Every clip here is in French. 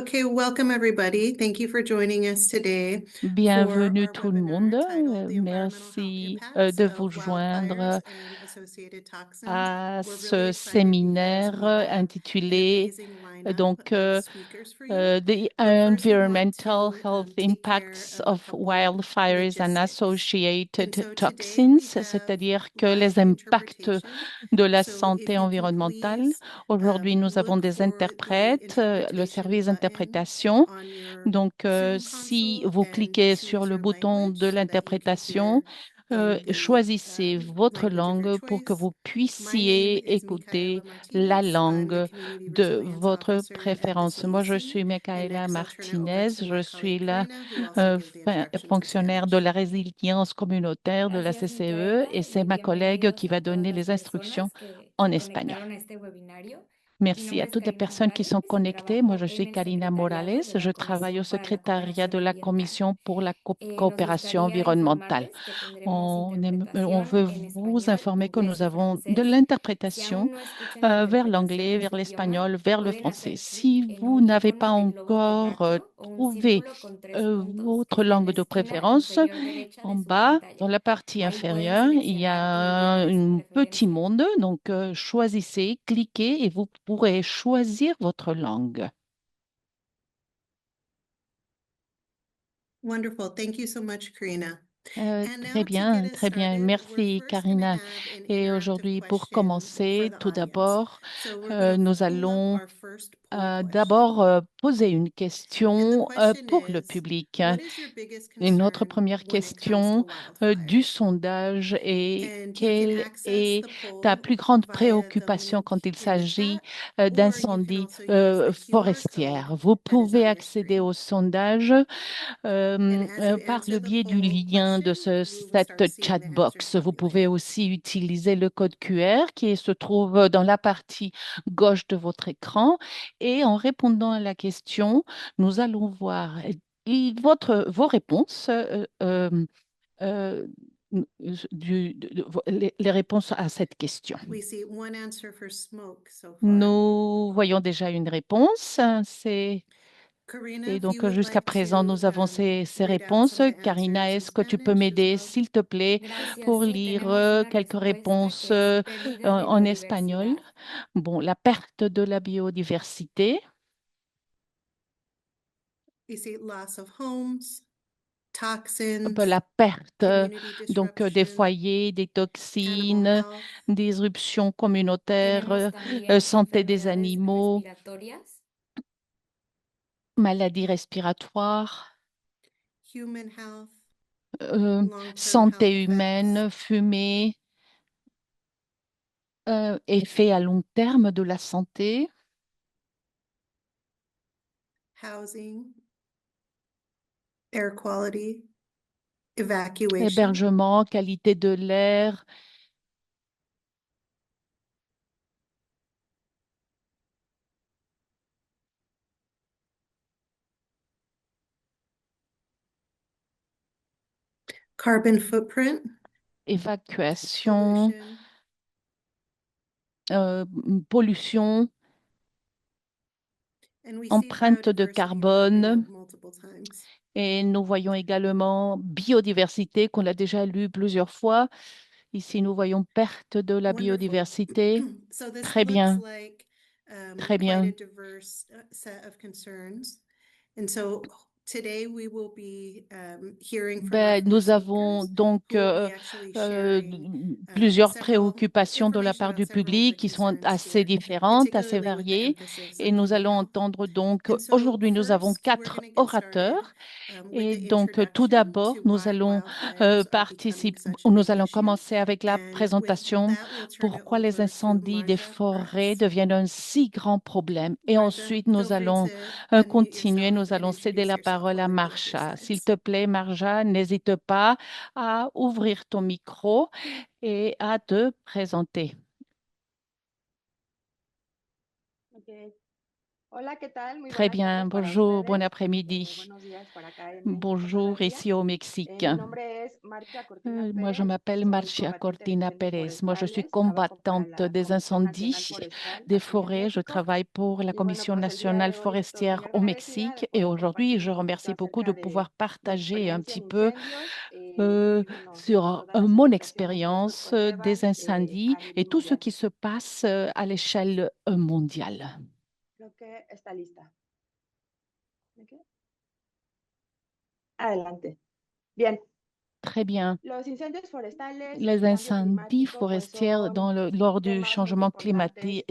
Okay, welcome everybody. Thank you for joining us today for Bienvenue our tout le webinar monde. titled The Environmental Health Merci Impacts de vous of Wildfires joindre and Associated Toxins. à We're really ce excited because séminaire we have an intitulé amazing lineup donc of speakers for you. The But first, we want Environmental to Health take care Impacts of a of couple Wildfires and logistics. And Associated so today Toxins, we have c'est-à-dire que les live impacts interpretation. de la So if santé you can environnementale. please Aujourd'hui, nous avons look des for the interprètes, le interpretation service button d'interprétation. on your Donc, Zoom si console vous and cliquez sur choose le your bouton language de so that you can l'interprétation, hear in the choisissez votre language of your langue pour que choice. vous My name puissiez is écouter Micaela la Martinez. I'm the langue Community de Resilience votre Officer at the préférence. Moi, je CDC. suis And Michaela next, I'll turn it over Martinez. to Je my suis colleague la Karina, who also gives the introductions in fonctionnaire de Spanish. la résilience communautaire de la Gracias, CCE Micaela, et c'est y ma collègue qui bienvenidos va a todas donner las les instructions personas que en se espagnol. conectaron a este webinario. Mi Merci à nombre es toutes les Karina personnes qui Morales sont y connectées. Moi, trabajo je en suis el Karina Morales. Secretariado de Je la travaille au Comisión para la secrétariat de Cooperación la Ambiental. Commission pour la Nos coopération gustaría environnementale. informarles que tendremos On interpretación veut en vous español, informer que nous inglés y avons de francés. Si l'interprétation aún no escuchan la vers interpretación l'anglais, en vers su idioma, l'espagnol, vers le pueden français. hacer Si clic en vous un n'avez pas icono de globo encore terráqueo o un trouvé círculo con tres puntos que votre está en langue la de esquina préférence, inferior derecha en de su bas, dans pantalla. la partie Ahí pueden inférieure, il y seleccionar el a idioma de su un petit preferencia. monde. Donc, choisissez, cliquez et vous pourrez choisir votre langue. Wonderful. Thank you so much, Karina. And Très now to get bien, us très bien. started, we're Merci, first going to Karina. have an Et interactive aujourd'hui, pour question for commencer, the tout audience. d'abord, So we're going to nous pull up allons our first poll d'abord question. poser une And the question question pour le is, public. what is your biggest Et notre concern première when it comes to question du wildfires? sondage est: And you can quelle access est the ta poll plus grande via the préoccupation link quand il in the s'agit chat, or you can d'incendies also use the QR code forestières? Vous that is pouvez on your accéder screen. au sondage And as you par le answer the biais du poll lien de question, you will start cette seeing chat the answers box. Vous populate. pouvez aussi utiliser le code QR qui se trouve dans la partie gauche de votre écran. Et en répondant à la question, nous allons voir vos réponses, euh, les réponses à cette question. We see one answer for smoke so far. Nous voyons déjà une réponse. Karina, Et if you donc, would jusqu'à like présent, to nous avons ces read out some réponses. of the Karina, answers in est-ce que tu peux Spanish as m'aider, well? s'il te plaît, Gracias. pour Sí, lire tenemos una quelques respuesta réponses que es pérdida de en espagnol? biodiversidad. Bon, la perte de la biodiversité, We see loss of homes, toxins, la perte community donc des disruption, foyers, des animal toxines, health, des éruptions communautaires, Tenemos también santé des enfermedades animaux, respiratorias, maladies respiratoires, human health, euh, long-term health santé effects, humaine, fumée, effets à long terme de la santé, housing, air quality, evacuation, hébergement, qualité de l'air, carbon footprint, évacuation, pollution, euh, pollution, and we see empreinte de biodiversity broken carbone. out multiple times. Et nous voyons également biodiversité qu'on a déjà lu plusieurs fois. Ici, nous voyons perte de la Wonderful. biodiversité. So this Très looks bien, like très quite a bien. diverse set of concerns. And so today we will be hearing from our four Nous avons speakers donc who will be actually sharing plusieurs several préoccupations de la information part on du several of the public qui sont concerns assez here, différentes, assez particularly with the variées. emphasis Et on nous human allons health. entendre donc, And so aujourd'hui, nous avons first, we're 4 going to get started orateurs. with Et the donc, tout introduction d'abord, to nous why allons wildfires are becoming such a nous big allons issue. commencer avec la And with présentation that, we'll turn it pourquoi les over to incendies des Marja forêts Kratz. deviennent un si grand problème. Et Marja, ensuite, feel nous free allons to unmute continuer, yourself nous and allons céder introduce la yourself parole while à we go through the Marsha. S'il slides. te plaît, Marja, n'hésite pas à ouvrir ton micro et à te présenter. Ok. Très bien, bonjour, bon après-midi. Bonjour ici au Mexique. Moi, je m'appelle Marcia Cortina Pérez. Moi, je suis combattante des incendies des forêts. Je travaille pour la Commission nationale forestière au Mexique et aujourd'hui, je remercie beaucoup de pouvoir partager un petit peu sur mon expérience des incendies et tout ce qui se passe à l'échelle mondiale. Très bien. Les incendies forestiers lors du changement climatique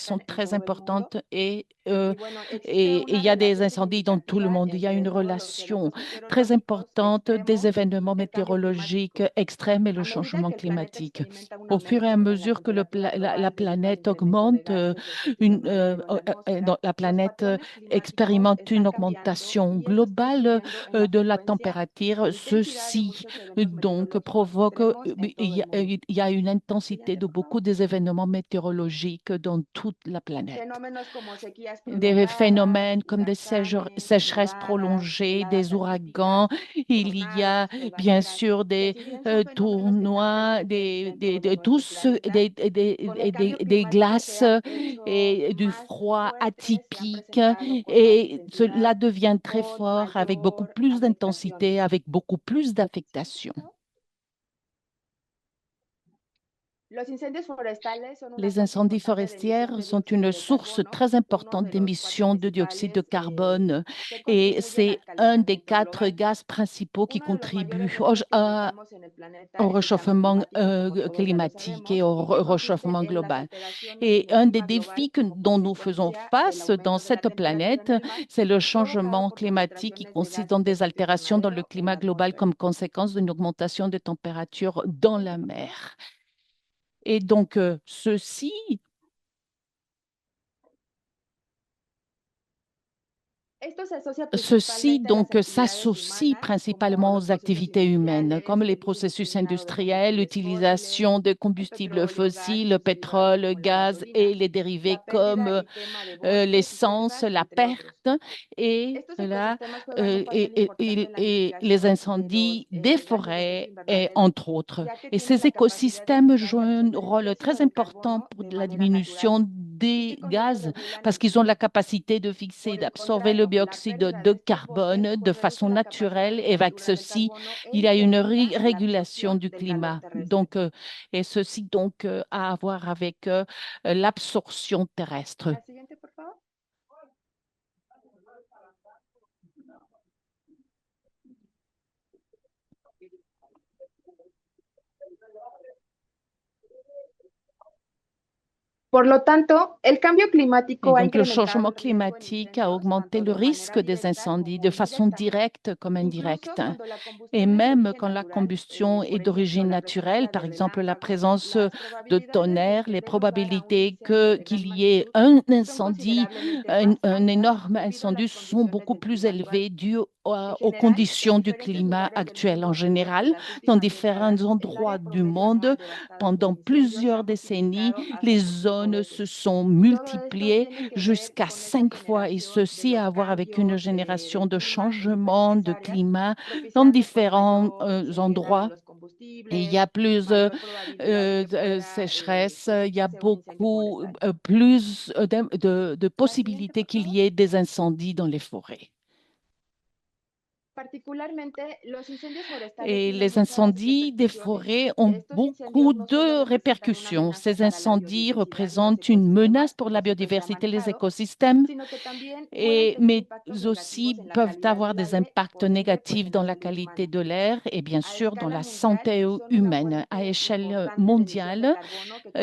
sont très importantes et il y a des incendies dans tout le monde. Il y a une relation très importante des événements météorologiques extrêmes et le changement climatique. Au fur et à mesure que la planète augmente, la planète expérimente une augmentation globale de la température. Ceci donc provoque, il y a une intensité de beaucoup des événements météorologiques dans toute la planète. Des phénomènes comme des sécheresses prolongées, des ouragans, il y a bien sûr des tournois, des glaces et du froid atypique et cela devient très fort avec beaucoup plus d'intensité, avec beaucoup plus d'affectation. Les incendies forestiers sont une source très importante d'émissions de dioxyde de carbone et c'est un des 4 gaz principaux qui contribuent au réchauffement climatique et au réchauffement global. Et un des défis dont nous faisons face dans cette planète, c'est le changement climatique qui consiste dans des altérations dans le climat global comme conséquence d'une augmentation des températures dans la mer. Et donc, ceci s'associe principalement aux activités humaines, comme les processus industriels, l'utilisation de combustibles fossiles, le pétrole, le gaz et les dérivés comme l'essence, la perte et les incendies des forêts, entre autres. Et ces écosystèmes jouent un rôle très important pour la diminution des gaz parce qu'ils ont la capacité de fixer, d'absorber le dioxyde de carbone de façon naturelle et avec ceci, il y a une régulation du climat. Donc, et ceci donc a à voir avec l'absorption terrestre. Et donc, le changement climatique a augmenté le risque des incendies de façon directe comme indirecte. Et même quand la combustion est d'origine naturelle, par exemple la présence de tonnerre, les probabilités qu'il y ait un incendie, un énorme incendie sont beaucoup plus élevées dues aux conditions du climat actuel en général. Dans différents endroits du monde, pendant plusieurs décennies, les zones se sont multipliées jusqu'à 5 fois et ceci a à voir avec une génération de changements de climat dans différents endroits. Et il y a plus sécheresse, il y a beaucoup plus de possibilités qu'il y ait des incendies dans les forêts. Et les incendies des forêts ont beaucoup de répercussions. Ces incendies représentent une menace pour la biodiversité et les écosystèmes, mais aussi peuvent avoir des impacts négatifs dans la qualité de l'air et bien sûr dans la santé humaine à échelle mondiale.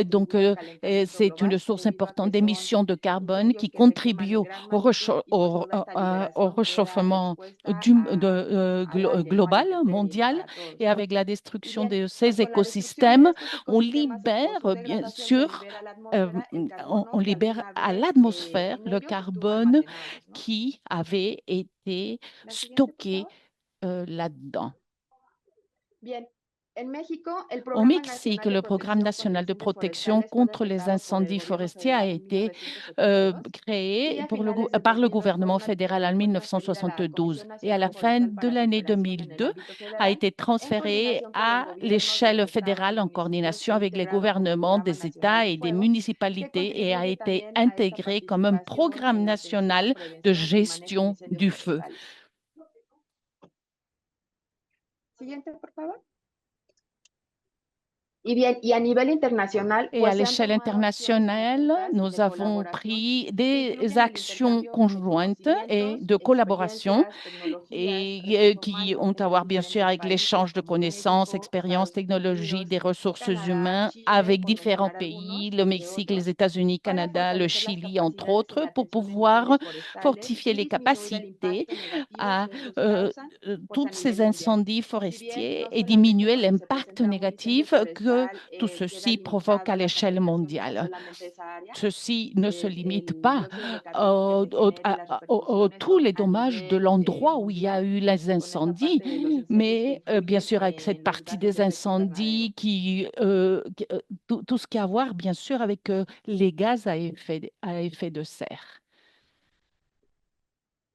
Donc, c'est une source importante d'émissions de carbone qui contribue au réchauffement global, mondial. Et avec la destruction de ces écosystèmes, on libère, bien sûr, on libère à l'atmosphère le carbone qui avait été stocké là-dedans. Au Mexique, le Programme national de protection contre les incendies forestiers a été créé par le gouvernement fédéral en 1972 et à la fin de l'année 2002 a été transféré à l'échelle fédérale en coordination avec les gouvernements des États et des municipalités et a été intégré comme un programme national de gestion du feu. Et à l'échelle internationale, nous avons pris des actions conjointes et de collaboration et qui ont à voir bien sûr avec l'échange de connaissances, expériences, technologies, des ressources humaines avec différents pays, le Mexique, les États-Unis, Canada, le Chili, entre autres, pour pouvoir fortifier les capacités à tous ces incendies forestiers et diminuer l'impact négatif que tout ceci provoque à l'échelle mondiale. Ceci ne se limite pas à tous les dommages de l'endroit où il y a eu les incendies, mais bien sûr avec cette partie des incendies tout ce qui a à voir bien sûr avec les gaz à effet de serre.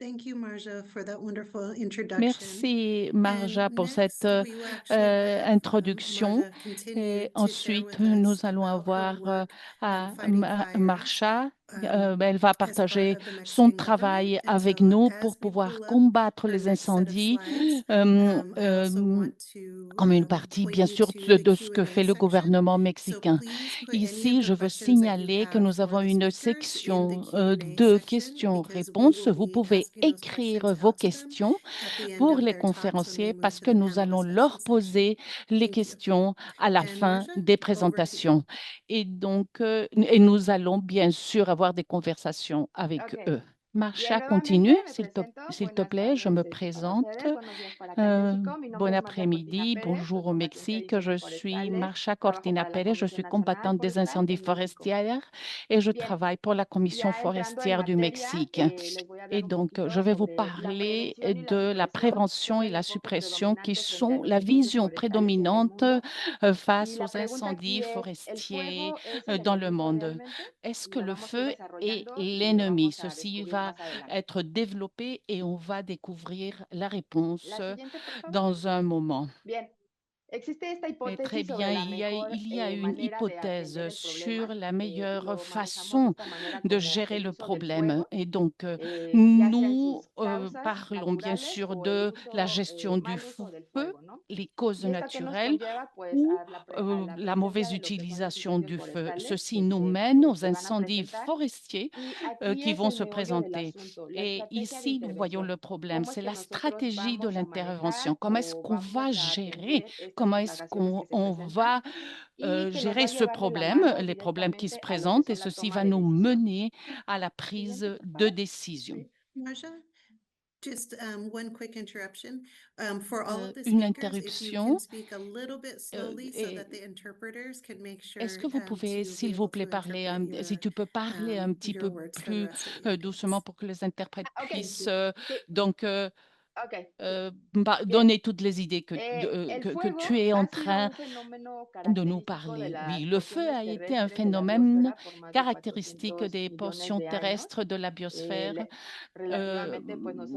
Thank you, Marja, for that wonderful introduction. Merci, Marja, And pour cette next, we will actually have, introduction. Marja continue Et to share ensuite, with us nous allons about her avoir work fighting fires, Marsha. Elle va as part partager of the son Mexican travail government. And avec so nous as pour we pouvoir pull up combattre her les next set of incendies slides, I also want to comme une partie, point bien you sûr, to the de ce que Q&A fait le section. gouvernement So mexicain. please put any of Ici, the je veux questions that you signaler que have nous for avons the une speakers in the section Q&A de section, because we questions-réponses. will Vous be pouvez asking those écrire questions vos out to them questions at the end pour of les their talks when conférenciers we move parce to que the nous panel allons discussion leur section. poser les Thank you. questions à la And fin Marja, des over to you. présentations. Et donc, et nous allons bien sûr avoir des conversations avec eux. Marsha, continue, s'il te plaît. Je me présente. Bon après-midi, bonjour au Mexique. Je suis Marsha Cortina Pérez, je suis combattante des incendies forestiers et je travaille pour la Commission forestière du Mexique. Et donc, je vais vous parler de la prévention et la suppression qui sont la vision prédominante face aux incendies forestiers dans le monde. Est-ce que le feu est l'ennemi? Ceci va être développé et on va découvrir la réponse dans un moment. Et très bien, il y a une hypothèse sur la meilleure façon de gérer le problème. Et donc, nous parlons bien sûr de la gestion du feu, les causes naturelles ou la mauvaise utilisation du feu. Ceci nous mène aux incendies forestiers qui vont se présenter. Et ici, nous voyons le problème, c'est la stratégie de l'intervention. Comment est-ce qu'on va gérer? Comment est-ce qu'on va gérer ce problème, les problèmes qui se présentent, et ceci va nous mener à la prise de décision. Marja, just one quick interruption. For all of the Une speakers, if you can interruption. speak a little bit slowly so that the interpreters can make sure Est-ce que vous pouvez, to be s'il vous able plaît, to parler, interpret si tu peux parler un petit your peu words for the plus rest of your doucement piece. pour que les interprètes puissent Ok. donner toutes les idées que tu es en train de nous parler. Oui, le feu a été un phénomène caractéristique des portions terrestres de la biosphère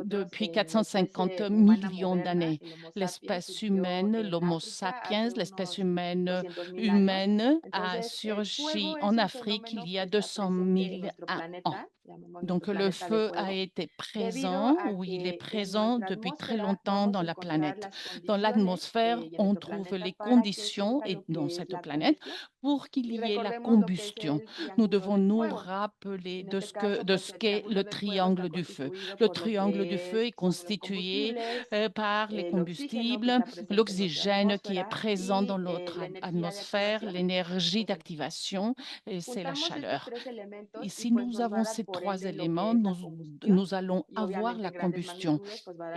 depuis 450 millions d'années. L'espèce humaine, l'Homo sapiens, l'espèce humaine a surgi en Afrique il y a 200 000 ans. Donc, le feu a été présent, ou il est présent depuis très longtemps dans la planète. Dans l'atmosphère, on trouve les conditions et dans cette planète pour qu'il y ait la combustion. Nous devons nous rappeler de ce qu'est le triangle du feu. Le triangle du feu est constitué par les combustibles, l'oxygène qui est présent dans notre atmosphère, l'énergie d'activation, et c'est la chaleur. Ici, nous avons ces trois éléments, nous allons avoir la combustion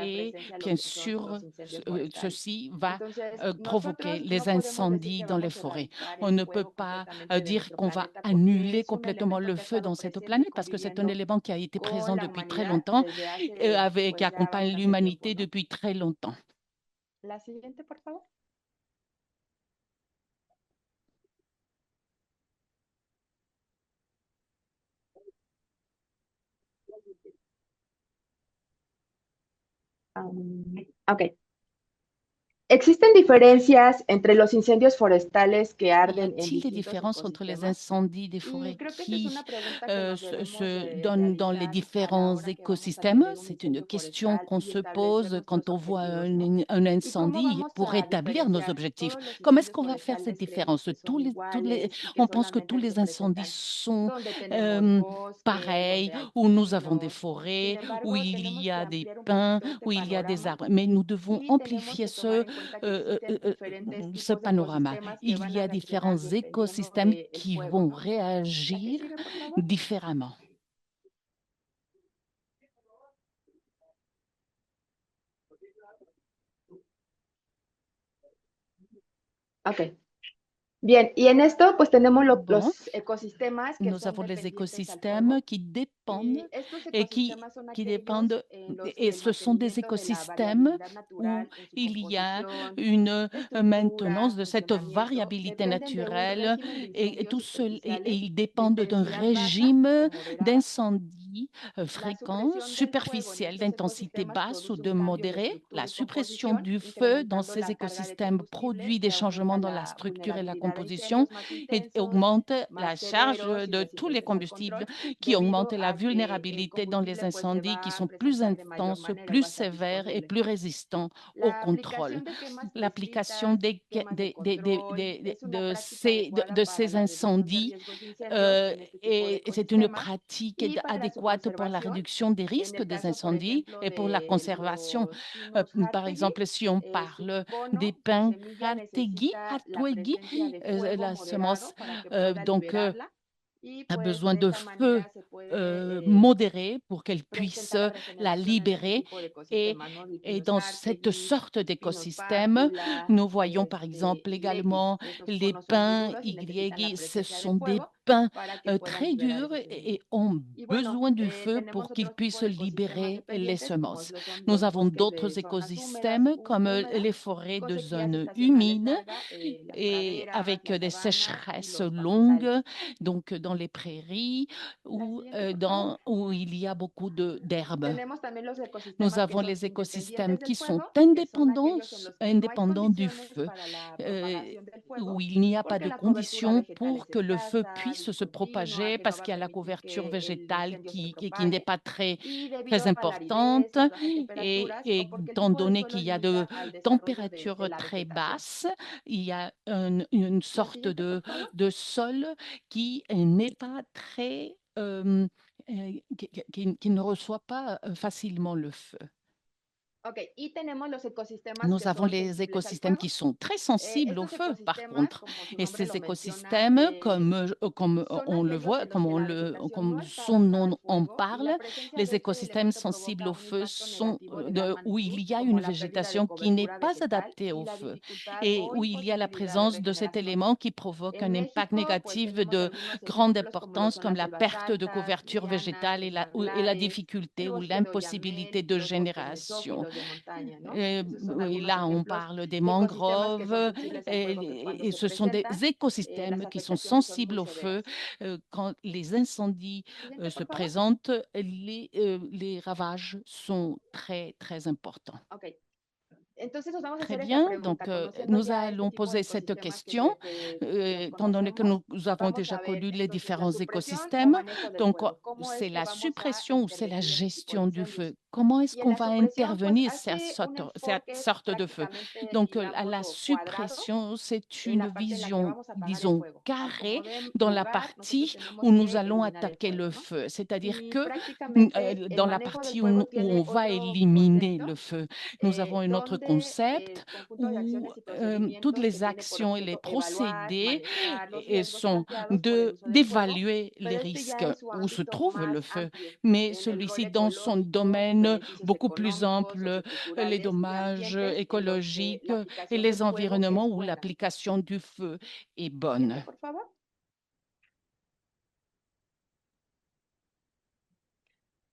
et bien sûr, ceci va provoquer les incendies dans les forêts. On ne peut pas dire qu'on va annuler complètement le feu dans cette planète parce que c'est un élément qui a été présent depuis très longtemps et qui accompagne l'humanité depuis très longtemps. Ok. ¿Existen diferencias entre los incendios forestales que Y arden en a-t-il des distintos différences entre les ecosistemas? incendies des Y forêts creo que esta es qui una pregunta que nos debemos se de donnent dans les realizar a la différents hora que vamos a écosystèmes? tener un C'est une incendio question forestal qu'on y se establecer pose nuestros quand on voit objetivos, ¿no? un ¿Y cómo incendie vamos pour a établir nos diferenciar objectifs. todos los Comment est-ce incendios qu'on va faire cette forestales? ¿Creemos différence? que son iguales y que On pense que tous solamente les se incendies presentan sont donde tenemos bosques, pareils, donde hay où nous avons des pinos? Sin forêts, où embargo, il tenemos y que a des ampliar un pins, poquito este où il y a des panorama arbres. Mais nous devons y tenemos amplifier que tomar en cuenta que existen diferentes ce tipos de panorama. ecosistemas que Il van y a a reaccionar différents dependiendo écosystèmes del qui fuego, vont ¿no? La que réagir sigue, por favor. différemment. Ok. Bien, y en esto pues tenemos Bon, los ecosistemas que nous son avons les dependientes al écosystèmes fuego qui dépendent y estos et ecosistemas son qui aquellos dépendent, en los et que el ce sont des mantenimiento de la écosystèmes variabilidad où natural en su il y a composición, une maintenance estructura, de cette funcionamiento, variabilité dependen de un naturelle régimen de et incendios et superficiales ils de dépendent d'un intensidad baja régime o moderada. d'incendie La fréquent, supresión del fuego en superficiel, estos d'intensité ecosistemas basse ou produce de un cambio de modéré. estructura La y suppression composición, du feu dans incrementando ces la carga de écosystèmes combustible produit des que changements aumenta dans la la structure et la vulnerabilidad a composition incendios más et intensos, augmente la más charge severos y de tous les resistentes al combustibles control, qui augmente debido la a que el vulnérabilité dans les combustible pues se incendies qui va a sont plus presentar de mayor intenses, manera y plus va a estar sévères et disponible. plus résistants au La contrôle. aplicación de quemas L'application prescritas, quemas de control, es una práctica adecuada para ces la reducción de incendies riesgos de incendios en este tipo de et c'est une ecosistemas pratique y para su adéquate pour la conservación. réduction des En risques el des caso, por incendies ejemplo, et pour la de conservation. los pinos Par Hartegi, exemple, si on su parle des cono, su pins semilla Hartegi, necesita la Hartwegi, presencia de fuego la semence moderado para que pueda liberarla y a pues besoin de de esta feu manera se puede modéré pour qu'elle puisse presentar la la regeneración en este libérer. tipo de Et, ecosistemas, ¿no? et Pinos dans cette Hartegi, sorte pinos d'écosystème, párpula, nous voyons par exemple y X. également Estos les conos son muy pins duros y necesitan la Y. Ce presencia de sont des fuego pins para que puedan très liberar durs esas semillas. et ont Y bueno, besoin du feu tenemos pour qu'ils otros tipos puissent de ecosistemas libérer les dependientes, como semences. lo son Nous los avons bosques de d'autres zonas húmedas, écosystèmes comme húmedas, les forêts de cosechas zones estacionales humides largas, las et praderas, avec las des sabanas y sécheresses los pastizales. longues, donc dans les prairies La siguiente, por favor. où il y a beaucoup d'herbes. Tenemos también los Nous ecosistemas que avons son les écosystèmes independientes del qui sont fuego, que son indépendants, aquellos en los que no hay du condiciones feu, para la euh, propagación del où fuego, il n'y a pas porque de la cobertura conditions vegetal pour es que le feu escasa, puisse se discontinua, propager que no parce va a qu'il y a la permitir couverture que el végétale incendio se qui n'est propague, pas y très debido a la aridez, importante las bajas temperaturas, o et porque el étant tipo de donné suelo qu'il y a de limita al desarrollo de températures la très vegetación. basses, il y a une La sorte siguiente, por favor. de sol qui n'est pas très, qui ne reçoit pas facilement le feu. Ok, y tenemos los ecosistemas que Nous avons son les sensibles al écosystèmes fuego. qui sont très sensibles au Estos feu, par ecosistemas, contre. como su Et nombre ces lo menciona, écosystèmes, comme son on le aquellos voit, en los que la vegetación comme no está son adaptada nom al en fuego y parle, la presencia les de este écosystèmes elemento sensibles provoca au un feu impacto sont negativo de gran où il magnitud, y a como une la pérdida de végétation qui n'est cobertura pas vegetal adaptée y au la feu dificultad et o où il y a la imposibilidad de présence de cet regeneración. élément qui provoque En un impact México, pues négatif tenemos de algunos grande ejemplos como lo importance son comme las la selvas perte de altas, couverture lianas, végétale los et la manglares, difficulté el ou bosque de Oyamel l'impossibilité de y bosques génération. mesófilos de montaña, ¿no? Esos son Oui, algunos là, on ejemplos parle des de ecosistemas que son mangroves sensibles al fuego que cuando et se ce sont des presentan, las écosystèmes qui sont afectaciones son muy sensibles au feu. severas. Quand les incendies Siguiente, se por favor. présentent, les ravages sont très, très importants. Ok. Entonces nos vamos a Très hacer esta bien, donc pregunta. Conociendo nous ya este allons tipo de poser cette ecosistemas question, que los étant donné que conocemos, nous avons vamos déjà a ver connu les entonces la différents supresión o écosystèmes. manejo del Donc, fuego. ¿Cómo es c'est que la vamos a suppression ou c'est la intervenir en este tipo de gestion du incendios? feu. Comment est-ce Y qu'on la va supresión, pues intervenir hace un cette enfoque sorte de feu? prácticamente, Donc, la digámoslo, cuadrado suppression, c'est en une la parte en la que vision, vamos a apagar el disons, fuego. A como carrée den dans la lugar, nosotros partie tenemos où nous que allons eliminar el attaquer fuego, le ¿no? feu. C'est-à-dire Y que prácticamente el dans la manejo del partie fuego où on tiene va otro éliminer concepto le feu, nous avons un autre donde concept el conjunto de où acciones y toutes procedimientos que les tiene por actions et les objeto evaluar, procédés manejar los riesgos sont planteados por el uso del fuego, d'évaluer les pero este ya risques en su où se ámbito trouve le más feu, amplio, mais en el rol celui-ci dans son ecológico, sus domaine beneficios beaucoup plus económicos, ample, les socioculturales y dommages ambientes en los que écologiques la et aplicación les del fuego environnements es où buena. l'application du feu est Siguiente, bonne. por favor.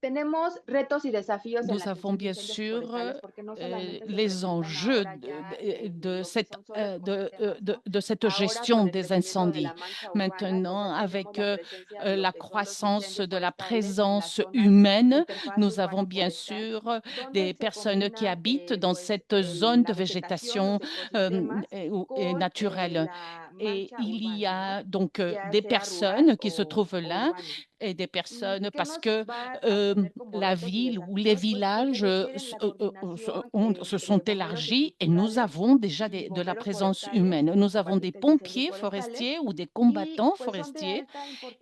tenemos retos y desafíos en Nous la avons gestión de bien incendios sûr forestales porque no solamente se les presentan enjeux ahora ya de lo que cette, son solo ecosistemas, de ¿no? cette Ahora gestion con el des crecimiento de la incendies. mancha urbana, pues Maintenant, ya tenemos avec la presencia de lo la que son los croissance incendios de la forestales en las présence zonas humaine, interfaz nous avons bien urbano-forestal, sûr donde des se personnes qui combinan habitent dans pues cette zone de la vegetación, los végétation ecosistemas con naturelle. la Et mancha il y urbana, ¿no? a donc Ya des sea rural personnes qui se o trouvent là urbano. et des personnes ¿Qué parce nos que va a tener como la retos y ville ou les desafíos? Pues que villages requieren la coordinación se entre sont bomberos élargis et nous estructurales avons déjà y de la bomberos présence forestales humaine. como Nous avons des combatientes de incendios pompiers forestales forestiers ou des y combattants pues son de forestiers alta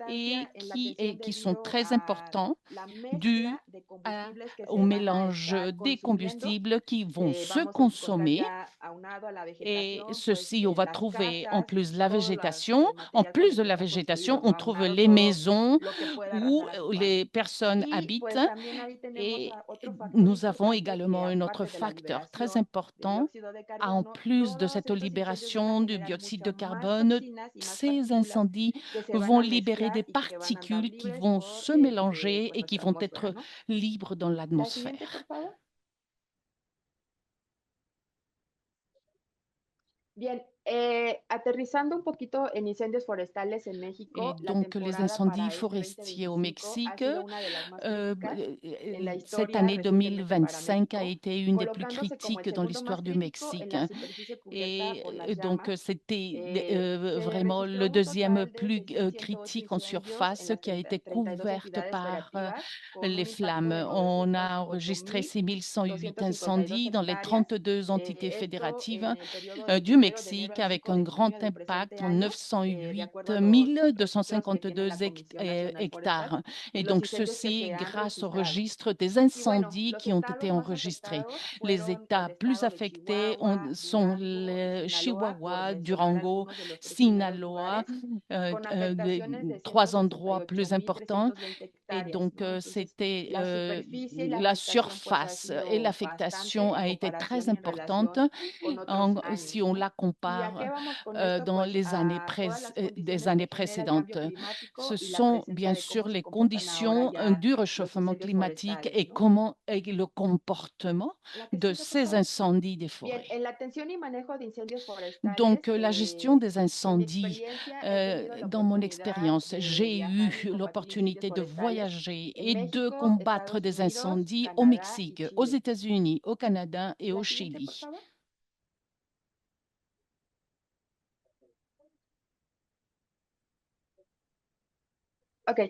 et importancia en la atención qui sont debido très a importants la dû mezcla de combustibles que au se van a mélange estar des consumiendo. combustibles qui vont se Vamos a encontrar consommer. ya aunado a la Et vegetación, pues ceci, on va las trouver en casas, plus la todo el végétation. En material con plus el de que la está végétation, construido, on trouve aunado les todo maisons lo que pueda où arrasar a su paso. les personnes Y habitent. pues también ahí tenemos Et otro factor nous avons importante que également un autre aparte de la facteur très liberación de important. dióxido de En carbono, plus de todos cette estos incendios van a libération du generar dioxyde mucho de más carbone, toxinas y más ces partículas incendies que se van vont a libérer des mezclar y que van a andar particules qui libres vont por se mélanger pues et qui nuestra vont atmósfera, être ¿no? libres dans La siguiente, por l'atmosphère. favor. Bien, aterrizando un poquito en incendios forestales en Et México, la donc, les temporada incendies para este forestiers au 2025 ha Mexique, sido una de las más críticas en la cette historia année recientemente para 2025 a México, été une des plus colocándose como el critiques dans segundo más l'histoire du crítico en Mexique. la superficie cubierta por las Donc, llamas. c'était Se vraiment registró le un deuxième total de plus 6.108 critique en incendios en surface las qui a été 32 couverte entidades par federativas, con les un impacto flammes. de On a enregistré 6108 952 incendies dans les hectáreas. 32 entités Esto fédératives en el periodo del du 1 de enero Mexique al avec 5 un de grand junio del presente impact en año, de 908 acuerdo a los registros que tiene 252 la Comisión Nacional Forestal, hectares. Et los donc, incendios que ceci se han grâce au registrado. registre des Y bueno, incendies los qui ont été estados más enregistrés. afectados Les fueron États el plus estado de affectés Chihuahua, sont Durango y le Sinaloa, por Chihuahua, mencionar Durango, algunos de los tres primeros Sinaloa, lugares, con afectaciones de trois endroits plus importants. 168.320 Et hectáreas, donc, ¿no? Entonces, c'était la superficie y la la afectación pues ha surface et sido l'affectation bastante en a été très comparación y en importante relación con otros si años, on ¿no? la ¿Y a qué compare vamos con esto? dans Pues les années, a todas las des condiciones que années genera el précédentes. cambio Ce climático y la sont presencia bien de cómo sûr se les comportan ahora conditions ya du los réchauffement incendios climatique forestales, et ¿no? comment est le comportement La que de sigue, por ces favor. incendies des Bien, forêts. en la atención y manejo de incendios Donc, forestales, la gestion des en mi incendies, experiencia he tenido la dans mon oportunidad expérience, de j'ai eu viajar y combatir incendios l'opportunité de forestales voyager en et de México, combattre Estados des Unidos, incendies au Canadá y Mexique, aux Chile. États-Unis, au Canada et au La siguiente, por Chili. favor. Ok.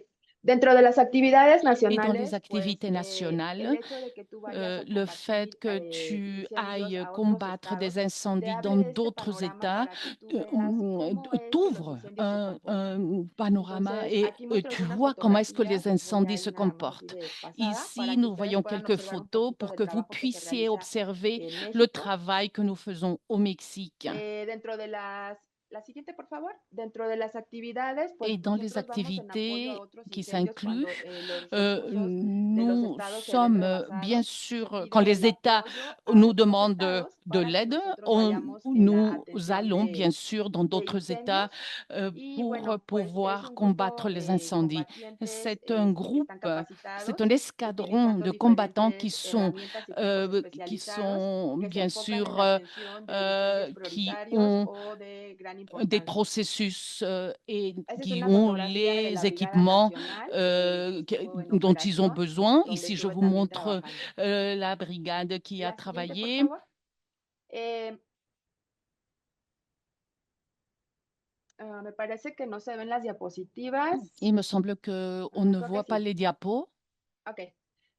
Dentro de las actividades Et dans les nacionales, pues activités el nationales, hecho de que tú vayas a le fait combatir que tu incendios ailles a otros combattre estados, des te incendies abre dans este d'autres panorama États para que tú veas cómo es que los t'ouvre incendios se comportan. un panorama Entonces, et aquí muestro tu algunas vois comment est-ce que fotografías, les las voy a incendies se ir nada más así comportent. de pasada Ici, para que nous ustedes voyons puedan quelques observar un photos poquito pour del que vous trabajo que se puissiez realiza observer en le México. travail que nous faisons au Mexique. Dentro de la siguiente, por favor. Dentro de las actividades, pues Et dans les nosotros vamos en apoyo a activités otros qui incendios s'incluent, cuando los recursos de los nous estados se ven sommes bien rebasados. Se sûr, quand pide les el États apoyo a nous otros demandent estados de para que l'aide, nosotros vayamos en la nous atención allons bien sûr dans de d'autres États incendios. Y pour bueno, pues es pouvoir un combattre grupo les de incendies. combatientes C'est un que están groupe, c'est un capacitados, escadron utilizando de combattants diferentes herramientas y equipos especializados que se bien enfocan en sûr la atención de incendios qui prioritarios ont o de gran des importancia. processus et Esa es qui una ont fotografía de la les Brigada équipements Nacional que estuvo en dont ils ont operación, besoin. donde Ici, je estuve vous también montre trabajando. la brigade qui a La siguiente, por travaillé. favor. Me parece que no se ven las diapositivas. Il me semble qu'on ne Creo que voit pas sí. les diapos. Ok.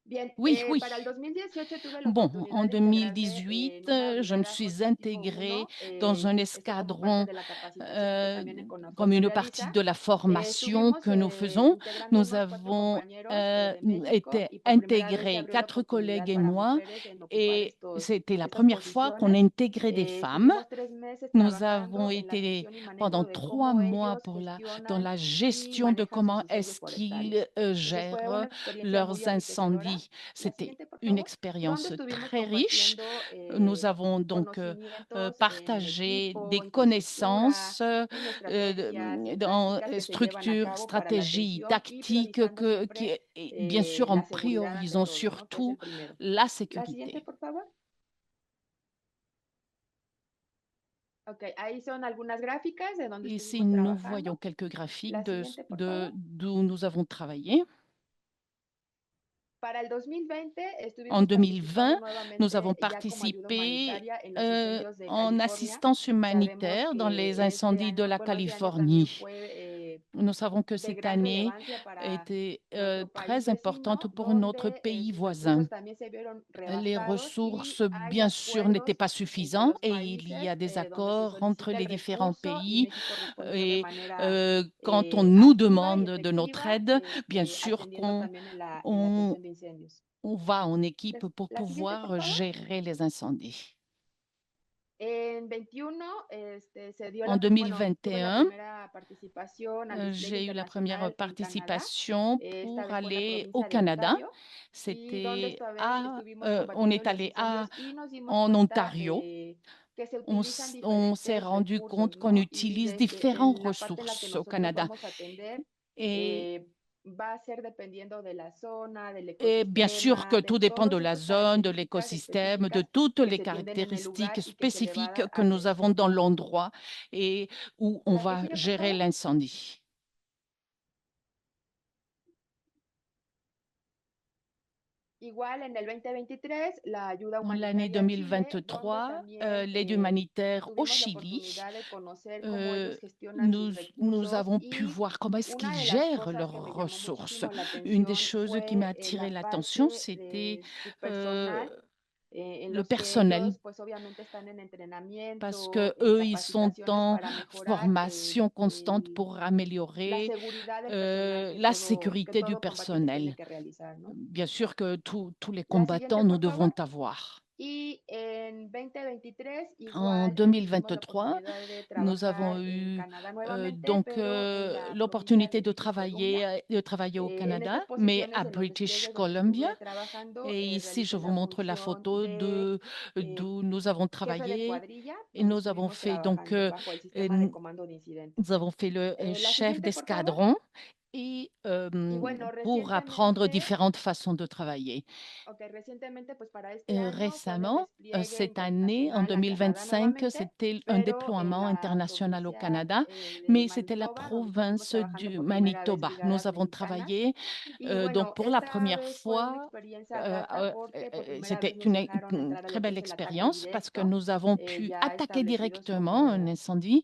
Bien, Oui, oui. para el 2018 tuve la Bon, oportunidad en de integrarme 2018, en una je me brigada suis Husky tipo intégrée 1, dans un esto como parte escadron de la capacitación que también en CONAFOR comme se une partie realiza. de la formation Estuvimos que nous faisons. integrando Nous unos 4 avons compañeros de México été y por primera vez se intégrés, abrió la 4 collègues oportunidad et para moi, mujeres en ocupar et c'était la estas première fois qu'on posiciones. intégrait des femmes. Estuvimos 3 meses Nous avons trabajando en la été gestión y manejo pendant de 3 cómo mois ellos dans gestionan la y gestion de manejan sus comment incendios est-ce forestales. qu'ils Entonces fue una gèrent experiencia muy leurs incendies Oui, La c'était siguiente, por une favor. Donde expérience estuvimos très riche. compartiendo Nous avons donc conocimientos en partagé equipo, des infraestructura, connaissances en estrategias y dans tácticas que se llevan a structures, cabo para la stratégies, atención y tactiques, priorizando siempre et bien sûr en la seguridad ante priorisant todo, ¿no? Que es surtout el primero. la La siguiente, sécurité. por favor. Ok, ahí son algunas gráficas de donde Ici, estuvimos nous trabajando. voyons quelques graphiques La siguiente, por favor. d'où nous avons travaillé. Para el 2020 En estuvimos 2020, participando nous avons nuevamente ya como ayuda participé humanitaria en los incendios de en California. assistance Sabemos humanitaire dans les que este incendies de año, la bueno, ese año también Californie. fue Nous savons que de cette gran année relevancia para était nuestro país très importante vecino, pour notre donde pays sus voisin. recursos también se vieron Les rebasados y ressources, hay bien sûr, n'étaient acuerdos pas entre suffisantes los et il y países a des donde se accords entre solicita el les différents recurso y pays. México respondió de Et manera quand on nous activa y demande de notre efectiva, aide, bien sûr atendiendo qu'on también en la on, atención de incendios. on va en équipe pour La siguiente, por pouvoir favor. gérer les incendies. En 21 se dio En tuve la 2021, primera participación al despliegue j'ai eu la première internacional en Canadá, participation esta pour vez fue en la aller au provincia de Canada. Ontario, y donde C'était esta vez estuvimos on combatiendo est los allé incendios y nos dimos en cuenta Ontario. que se On, utilizan on s'est diferentes rendu compte recursos, qu'on ¿no? Y utilise desde différentes en la parte en la que ressources au nosotros Canada. vamos a atender, Et, va a ser dependiendo de la zona, del et bien sûr que ecosistema, de tout dépend de todas la estas zone, de características l'écosystème, de específicas toutes que les se tienden en el lugar caractéristiques y que se le va a spécifiques dar que nous avons dans atención. l'endroit et où on La que va sigue, por gérer favor. l'incendie. Igual en el 2023, la ayuda L'année humanitaria en Chile, donde 2023, también l'aide humanitaire au tuvimos la Chili, oportunidad de conocer cómo ellos gestionan sus nous recursos avons pu y voir comment est-ce qu'ils una de las gèrent cosas que me leurs llamó ressources. muchísimo la Une des atención choses qui m'a fue attiré la l'attention, parte c'était de su euh, personal, en le los que personnel, ellos pues obviamente están en parce entrenamiento, que en eux, ils sont capacitaciones en para mejorar formation constante pour la améliorer seguridad del personal la que sécurité du todo combatiente tiene personnel. que realizar, ¿no? Bien sûr que tous les La combattants, siguiente, nous por devons favor. avoir. Y en 2023, En igual tuvimos la 2023, oportunidad de nous avons trabajar en eu Canadá nuevamente, pero en la provincia l'opportunité de British Columbia. de travailler au En Canada, estas mais posiciones à en los British despliegues donde Columbia. estuve trabajando, Et ici, je realicé vous la montre la función photo de d'où nous avons jefe de travaillé. cuadrilla, Et donde nous avons estuvimos fait donc trabajando bajo el sistema de comando de incidentes. nous avons fait le La chef siguiente, por favor. d'escadron et Y bueno, pour apprendre recientemente, différentes façons de travailler. recientemente, pues para este año fue en el Récemment, despliegue cette année, en internacional a Canadá 2025, nuevamente, c'était un pero en déploiement la international au provincia Canada, de mais c'était la Manitoba, donde estuvimos province trabajando du por primera vez Manitoba. Nous brigadas avons mexicanas. travaillé Y donc bueno, pour la esta première vez fue una fois. experiencia grata porque por primera C'était vez nos dejaron une entrar a très lo que belle es el ataque expérience parce que directo, nous avons pu ya attaquer establecidos directement un incendie.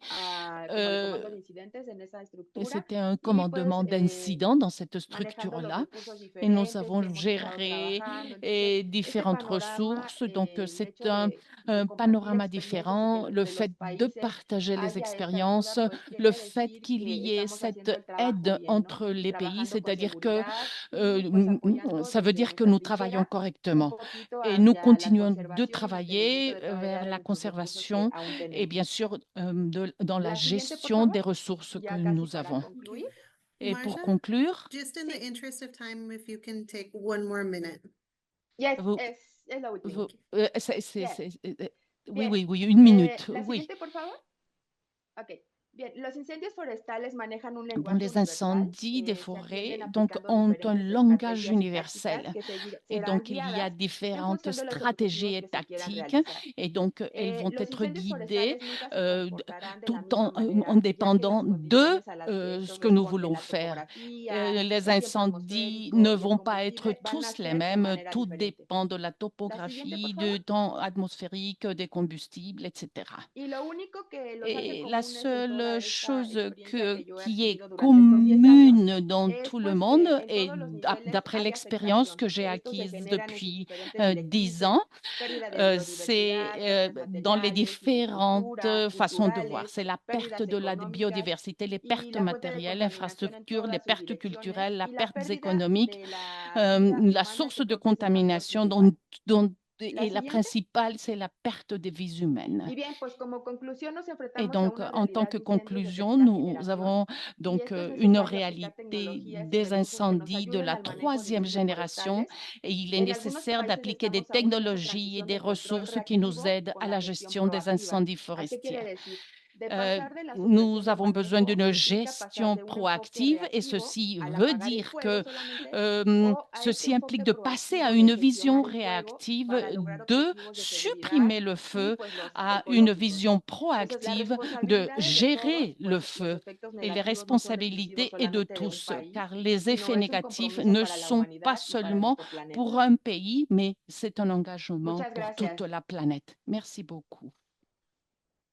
como el comando de incidentes en esa estructura C'était un y pues commandement d'incident dans cette manejando los structure-là. recursos Et nous diferentes avons que hemos estado géré trabajando. Entonces, este différentes panorama, ressources. Donc, el c'est hecho de un compartir panorama experiencias y que différent. Le de los fait de países partager les haya esta ayuda, expériences, pues le quiere fait decir qu'il que y ait estamos cette haciendo el trabajo aide bien, ¿no? entre les pays, Trabajando con c'est-à-dire que seguridad y pues apoyando ça veut desde dire que nuestra nous travaillons trinchera un correctement. poquito Et nous hacia la continuons de conservación y mantenimiento travailler de todavía vers de la nuestros recursos que conservation aún et bien tenemos. sûr dans la La siguiente, por gestion des favor, ressources que ya casi nous para avons. concluir. Et pour Marja, conclure, just in the interest of time, if you can take one more minute. Ya vous, es la última. Bien. oui, Bien. oui, oui, une minute, La oui. siguiente, por favor. Ok. Bien, los incendios forestales manejan un Dans lenguaje les universal. incendies des Se forêts, atienden donc, aplicando ont un diferentes langage estrategias y universel. tácticas que Et serán donc, il y a guiadas en différentes función de los stratégies objetivos et que se quieran tactiques, realizar. et donc, elles vont Los être incendios guidées forestales nunca se comportarán de la tout misma en manera, ya que dépendant las de condiciones a las que ce estos que nous responde, voulons la faire. topografía, Les el tiempo incendies atmosférico ne y el vont pas être combustible van a tous les ser de mêmes, manera tout diferente. dépend de la La siguiente, por topographie, favor. du temps atmosphérique, des combustibles, etc. Y lo único que los hace Et la comunes en toda seule esta chose experiencia que yo he qui est adquirido durante estos 10 años commune dans es tout le pues monde, que en et todos los niveles d'après hay l'expérience afectación, que j'ai que estos se acquise generan en sus depuis diferentes 10 directrices, ans, pérdida de c'est biodiversidad, pérdidas dans les materiales, différentes infraestructura, façons de voir. culturales, C'est la perte pérdidas de la económicas biodiversité, les y pertes la fuente de matérielles, contaminación en infrastructures, les todas sus pertes direcciones culturelles, la y la perte pérdida économique, de la vida la humana source que de creo que es el factor contamination principal. dont La et la siguiente. principale, c'est la perte des vies humaines. Y bien, pues como conclusión nos Et enfrentamos a donc, una en tant realidad que de incendios de conclusion, tercera nous generación, avons y donc esto es une necesario aplicar réalité tecnologías y des recursos que nos incendies de ayuden la al manejo de troisième incendios génération forestales. et il est En algunos nécessaire países d'appliquer des estamos aún en esa technologies et transición des del control ressources qui nous reactivo aident por à la la gestión gestion des proactiva. incendies ¿A qué quiere forestiers. decir? De pasar de la supresión Nous del avons besoin manejo d'une implica pasar gestion de un enfoque proactive et reactivo ceci al veut apagar el dire fuego que solamente o a este ceci implique enfoque de passer à proactivo de une vision gestionar el fuego réactive, para lograr de objetivos de seguridad supprimer le y feu, pues los à une ecológicos. vision Entonces, las proactive de responsabilidades de todos, gérer le pues los feu. efectos Et les negativos no son exclusivos responsabilités est de solamente de un tous, país, car les sino effets es un négatifs compromiso ne para la sont pas humanidad y para seulement nuestro planeta. pour un pays, mais c'est un engagement Muchas pour toute gracias. la planète. Merci beaucoup.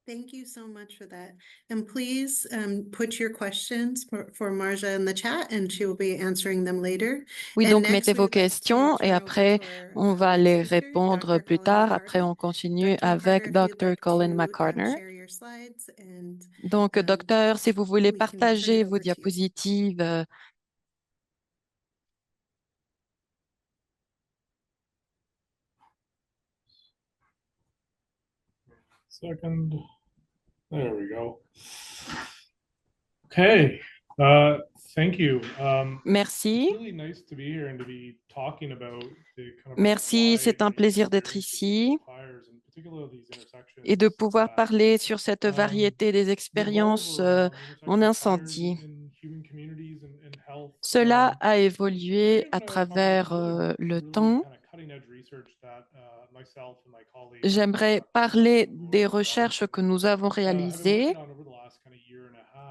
Thank you so much for that. And please put your questions for Marja in the chat and she will be answering them later. Oui, And donc next, mettez we vos would like to questions et turn over après, to our on va next les speaker, répondre Dr. plus Colin tard. Après, McCarter. on continue Dr. McCarter, avec if you'd Dr. like Colin to McCarter. share your slides and Donc, docteur, si vous voulez we can turn partager it vos over to you. diapositives, Second. There we go. Okay. Thank you. merci. It's really nice to be here and to be talking about the kind of Merci, c'est un wide plaisir d'être experiences ici of fires, and particularly these et de intersections pouvoir that parler sur cette variété des revolve expériences around en intersections of fires incendie. in human communities and health. Cela a évolué Here's à some travers le really temps. kind of cutting edge research that myself and my colleagues J'aimerais parler des recherches que nous avons réalisées,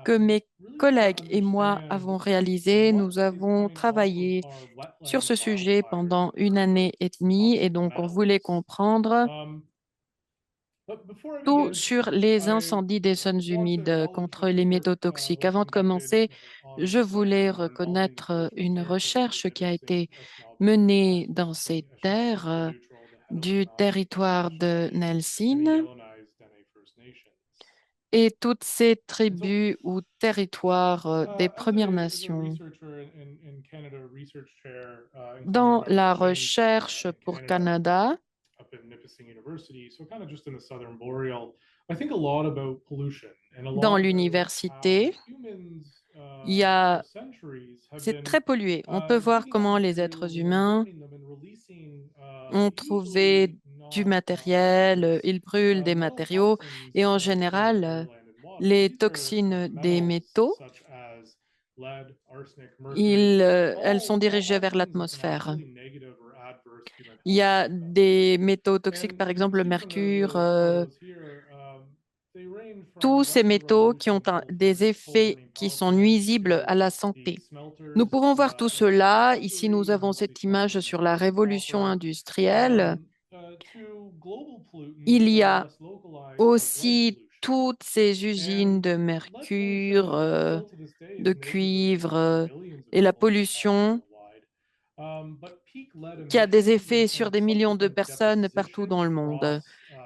que mes collègues et moi avons réalisées. Nous avons travaillé sur ce sujet pendant 1 année et demie et donc on voulait comprendre tout sur les incendies des zones humides contre les métaux toxiques. Avant de commencer, je voulais reconnaître une recherche qui a été menée dans ces terres du territoire de Nelson et toutes ces tribus ou territoires des Premières Nations. Dans la recherche pour Canada, dans l'université, c'est très pollué. On peut voir comment les êtres humains ont trouvé du matériel, ils brûlent des matériaux et en général, les toxines des métaux, elles sont dirigées vers l'atmosphère. Il y a des métaux toxiques, par exemple le mercure, tous ces métaux qui ont des effets qui sont nuisibles à la santé. Nous pouvons voir tout cela. Ici, nous avons cette image sur la révolution industrielle. Il y a aussi toutes ces usines de mercure, de cuivre et la pollution qui a des effets sur des millions de personnes partout dans le monde.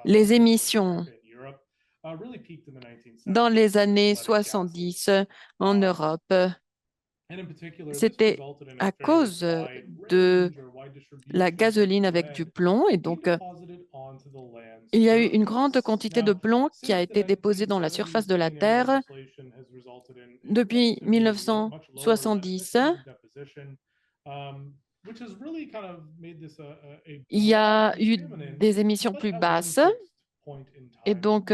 Les émissions dans les années 70 en Europe, c'était à cause de la gasoline avec du plomb et donc il y a eu une grande quantité de plomb qui a été déposée dans la surface de la Terre depuis 1970. Il y a eu des émissions plus basses et donc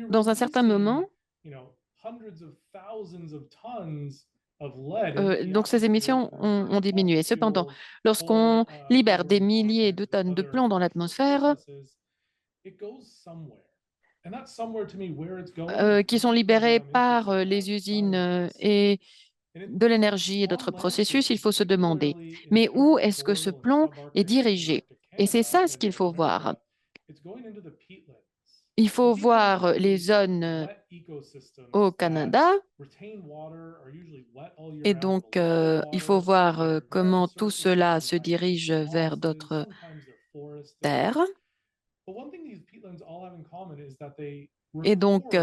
dans un certain moment, donc ces émissions ont diminué. Cependant, lorsqu'on libère des milliers de tonnes de plomb dans l'atmosphère, qui sont libérées par les usines et de l'énergie et d'autres processus, il faut se demander, mais où est-ce que ce plomb est dirigé? Et c'est ça ce qu'il faut voir. Il faut voir les zones au Canada et donc il faut voir comment tout cela se dirige vers d'autres terres. Et donc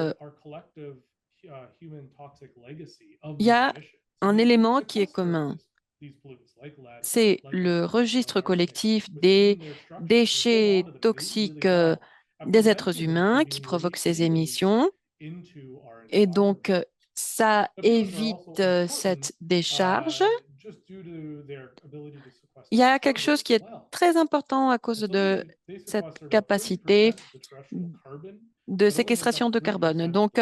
il y a un élément qui est commun. C'est le registre collectif des déchets toxiques des êtres humains qui provoquent ces émissions. Et donc, ça évite cette décharge. Il y a quelque chose qui est très important à cause de cette capacité de séquestration de carbone. Donc,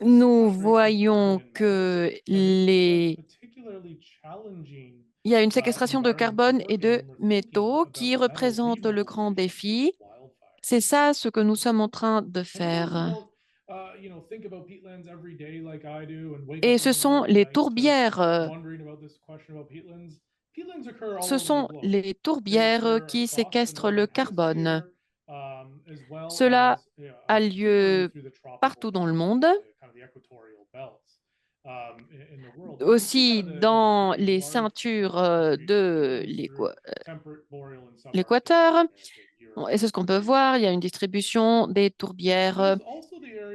nous voyons que il y a une séquestration de carbone et de métaux qui représentent le grand défi. C'est ça ce que nous sommes en train de faire. Et ce sont les tourbières. Ce sont les tourbières qui séquestrent le carbone. Cela a lieu partout dans le monde, aussi dans les ceintures de l'équateur. Et c'est ce qu'on peut voir. Il y a une distribution des tourbières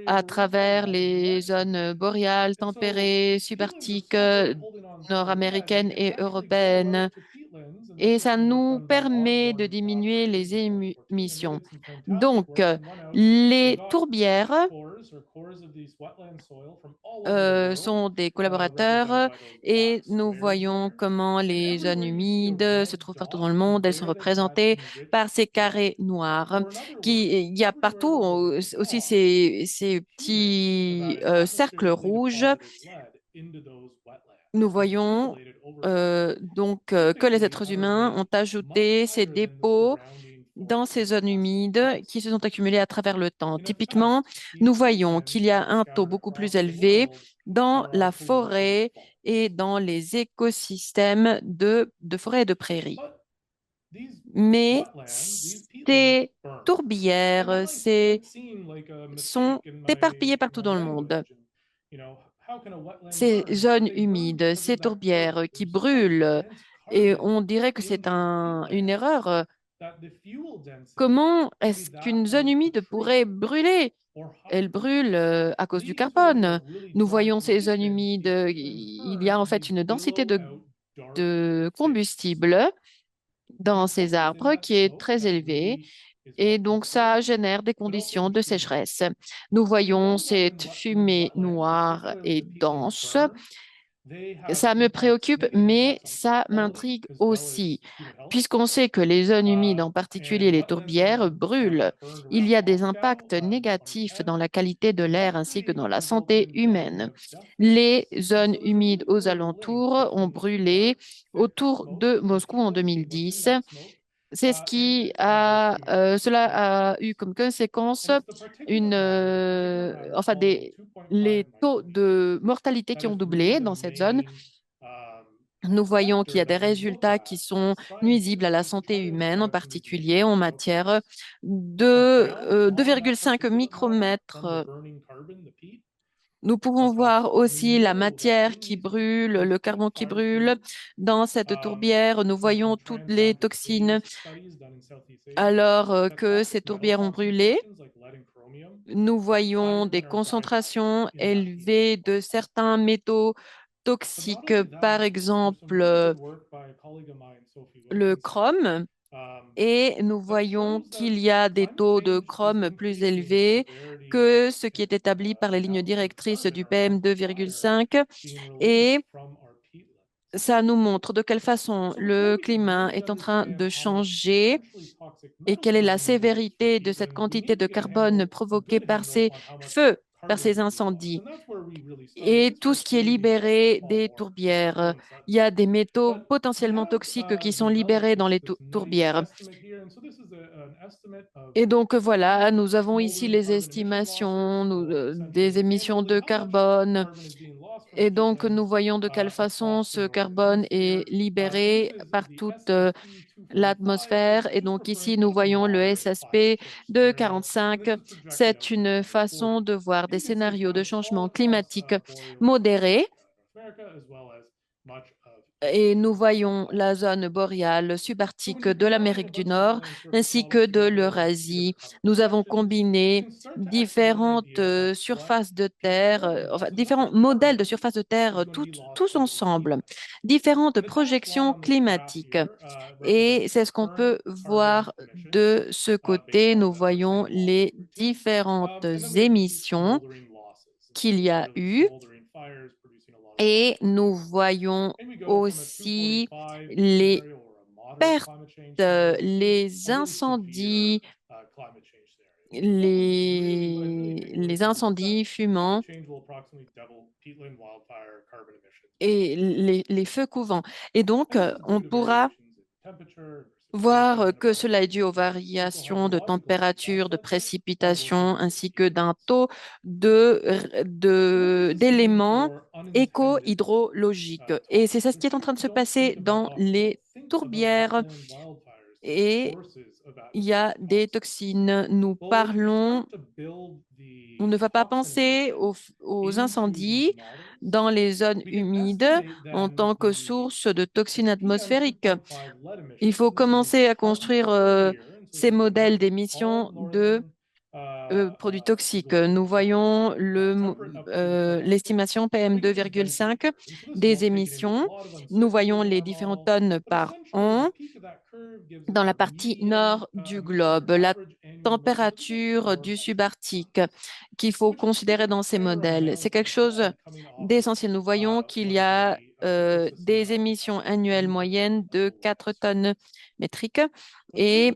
à travers les zones boréales, tempérées, subarctiques, nord-américaines et européennes. Et ça nous permet de diminuer les émissions. Donc, les tourbières sont des collaborateurs et nous voyons comment les zones humides se trouvent partout dans le monde. Elles sont représentées par ces carrés noirs. Il y a partout aussi ces petits cercles rouges. Nous voyons que les êtres humains ont ajouté ces dépôts dans ces zones humides qui se sont accumulées à travers le temps. Typiquement, nous voyons qu'il y a un taux beaucoup plus élevé dans la forêt et dans les écosystèmes de forêt et de prairies. Mais ces tourbières sont éparpillées partout dans le monde. Ces zones humides, ces tourbières qui brûlent, et on dirait que c'est une erreur. Comment est-ce qu'une zone humide pourrait brûler? Elle brûle à cause du carbone. Nous voyons ces zones humides, il y a en fait une densité de combustible dans ces arbres qui est très élevée et donc ça génère des conditions de sécheresse. Nous voyons cette fumée noire et dense. Ça me préoccupe, mais ça m'intrigue aussi, puisqu'on sait que les zones humides, en particulier les tourbières, brûlent. Il y a des impacts négatifs dans la qualité de l'air ainsi que dans la santé humaine. Les zones humides aux alentours ont brûlé autour de Moscou en 2010. C'est cela a eu comme conséquence les taux de mortalité qui ont doublé dans cette zone. Nous voyons qu'il y a des résultats qui sont nuisibles à la santé humaine, en particulier en matière de 2,5 micromètres. Nous pouvons voir aussi la matière qui brûle, le carbone qui brûle. Dans cette tourbière, nous voyons toutes les toxines alors que ces tourbières ont brûlé. Nous voyons des concentrations élevées de certains métaux toxiques, par exemple le chrome. Et nous voyons qu'il y a des taux de chrome plus élevés que ce qui est établi par les lignes directrices du PM2,5. Et ça nous montre de quelle façon le climat est en train de changer et quelle est la sévérité de cette quantité de carbone provoquée par ces feux, par ces incendies. Et tout ce qui est libéré des tourbières. Il y a des métaux potentiellement toxiques qui sont libérés dans les tourbières. Et donc voilà, nous avons ici les estimations des émissions de carbone. Et donc nous voyons de quelle façon ce carbone est libéré par toute l'atmosphère. Et donc ici, nous voyons le SSP de 45. C'est une façon de voir des scénarios de changement climatique modérés Et nous voyons la zone boréale subarctique de l'Amérique du Nord ainsi que de l'Eurasie. Nous avons combiné différentes surfaces de terre, enfin différents modèles de surface de terre, tous ensemble, différentes projections climatiques. Et c'est ce qu'on peut voir de ce côté. Nous voyons les différentes émissions qu'il y a eu et nous voyons aussi les pertes, les incendies, les incendies fumants et les feux couvents. Et donc, on pourra voir que cela est dû aux variations de température, de précipitation, ainsi que d'un taux d'éléments éco-hydrologiques. Et c'est ça ce qui est en train de se passer dans les tourbières. Et il y a des toxines. On ne va pas penser aux incendies dans les zones humides en tant que source de toxines atmosphériques. Il faut commencer à construire ces modèles d'émissions de produits toxiques. Nous voyons l'estimation PM2,5 des émissions. Nous voyons les différentes tonnes par an dans la partie nord du globe. La température du subarctique qu'il faut considérer dans ces modèles, c'est quelque chose d'essentiel. Nous voyons qu'il y a des émissions annuelles moyennes de 4 tonnes métriques et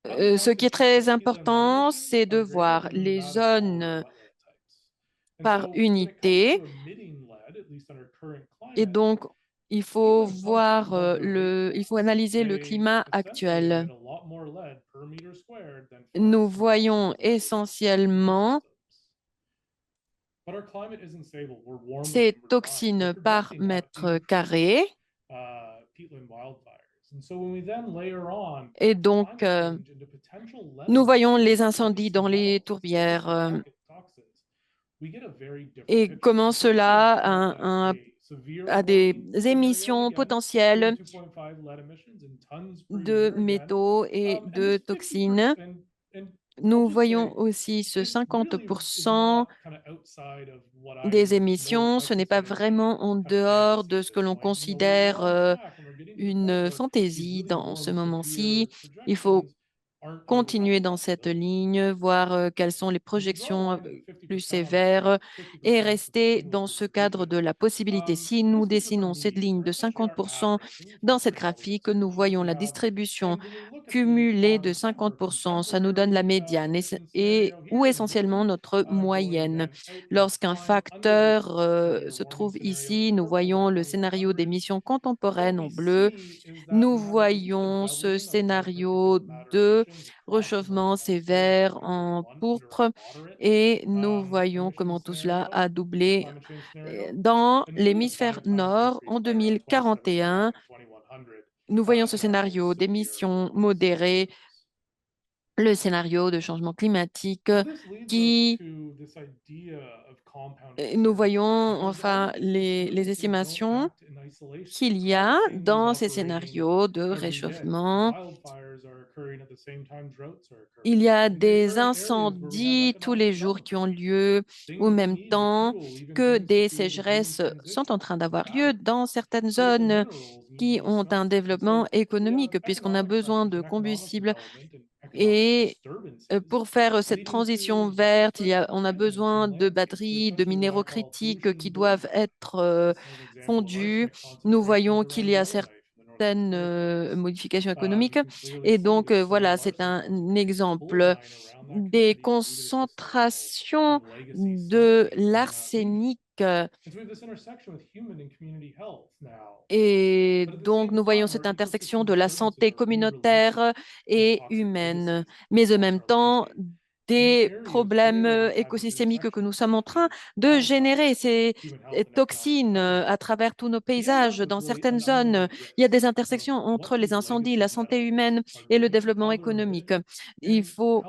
ce qui est très important, c'est de voir les zones par unité. Et donc, il faut voir il faut analyser le climat actuel. Nous voyons essentiellement ces toxines par mètre carré. Et donc, nous voyons les incendies dans les tourbières et comment cela a des émissions potentielles de métaux et de toxines. Nous voyons aussi ce 50% des émissions. Ce n'est pas vraiment en dehors de ce que l'on considère une fantaisie dans ce moment-ci. Il faut continuer dans cette ligne, voir quelles sont les projections plus sévères et rester dans ce cadre de la possibilité. Si nous dessinons cette ligne de 50% dans cette graphique, nous voyons la distribution cumulée de 50%. Ça nous donne la médiane ou essentiellement notre moyenne. Lorsqu'un facteur se trouve ici, nous voyons le scénario d'émissions contemporaines en bleu. Nous voyons ce scénario de réchauffement sévère en pourpre et nous voyons comment tout cela a doublé dans l'hémisphère nord en 2041. Nous voyons ce scénario d'émissions modérées, le scénario de changement climatique qui nous voyons enfin les estimations qu'il y a dans ces scénarios de réchauffement. Il y a des incendies tous les jours qui ont lieu au même temps que des sécheresses sont en train d'avoir lieu dans certaines zones qui ont un développement économique puisqu'on a besoin de combustibles et pour faire cette transition verte, on a besoin de batteries, de minéraux critiques qui doivent être fondus. Nous voyons qu'il y a certaines modifications économiques. Et donc, voilà, c'est un exemple des concentrations de l'arsenic. Et donc, nous voyons cette intersection de la santé communautaire et humaine. Mais en même temps, des problèmes écosystémiques que nous sommes en train de générer, ces toxines à travers tous nos paysages. Dans certaines zones, il y a des intersections entre les incendies, la santé humaine et le développement économique. Il faut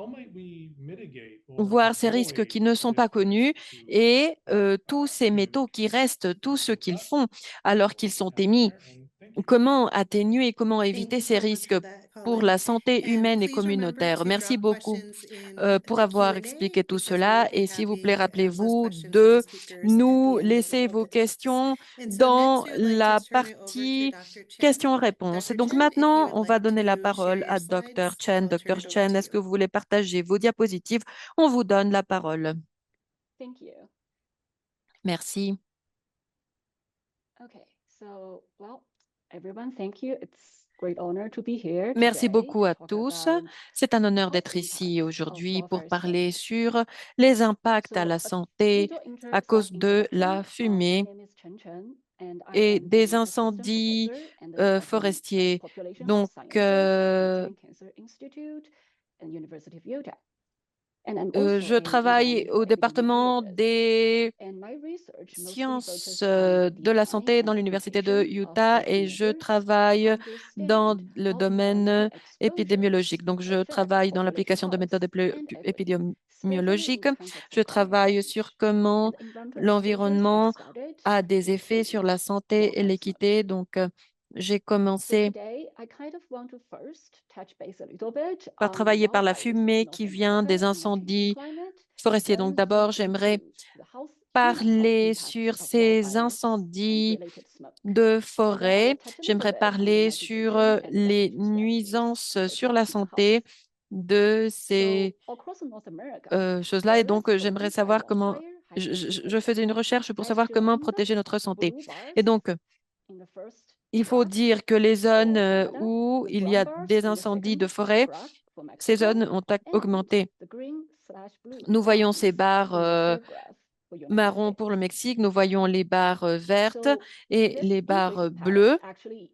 voir ces risques qui ne sont pas connus et tous ces métaux qui restent, tout ce qu'ils font alors qu'ils sont émis. Comment atténuer et comment Thank éviter you ces so much risques for that, pour Colin. la santé And humaine et please remember communautaire? to Merci drop beaucoup questions in pour the avoir Q&A expliqué tout because we're cela. looking Et to s'il have vous you plaît, pose rappelez-vous questions to the de speakers at nous the end laisser of vos the talks. questions And so dans next, we would like to la turn it over to partie Dr. Chen. questions-réponses. Et Dr. donc Chen, if you maintenant, would on va like donner la to share parole your à Dr. slides, Chen. I'll turn Dr. it over Chen, to est-ce que you. vous voulez partager vos diapositives? On vous donne la parole. Thank you. Merci. Okay, so well, everyone, thank you. It's great honor to be here Merci today beaucoup to à talk tous. about C'est un honneur health d'être ici impacts of aujourd'hui pour wildfire parler smoke. sur les impacts à So la a santé little à cause de la my fumée name is Chen Chen, and I et am the des Research Assistant incendies Professor and the Department of forestiers. Population Donc, Health Sciences at Pennsylvania Cancer Institute and University of Utah. And I'm also je an travaille environmental au département epidemiologist. des And my research mostly sciences focuses on the de la santé decline dans and l'Université de replication of Utah smoke et je emitters to travaille dans understand le how environmental domaine exposures épidémiologique. Donc, je affect travaille dans population l'application de méthodes health and equity, especially épidémiologiques. in context Je of climate travaille sur change. comment And the environmental exposures have l'environnement started a des with effets sur la treatment santé et wildfire l'équité. smoke. Donc, j'ai So commencé today, I kind of want to first touch base a little bit par on travailler par la wildfires of fumée North qui vient America des and the changing incendies climate, forestiers. Donc, then swing d'abord, j'aimerais into the human health parler impacts sur of ces wildfires and incendies related smoke. de And then I will forêt. touch a little J'aimerais bit on the parler sur mitigation and les adaptation strategies nuisances sur related la to the health. santé de ces So across North America, choses-là. Et donc, areas j'aimerais affected by savoir comment, wildfire have je, been je- je faisais listed. une recherche pour As savoir shown comment in the protéger notre santé. blue bars Et donc, in the first il faut graph dire que les zones for Canada, où the il y brown a bars des in the incendies de second forêt, graph for ces Mexico, zones ont and augmenté. the green/blue Nous voyons ces lines barres in the third graph for United marron pour le States. Mexique, nous voyons les barres vertes So et this les barres increasing pattern bleues actually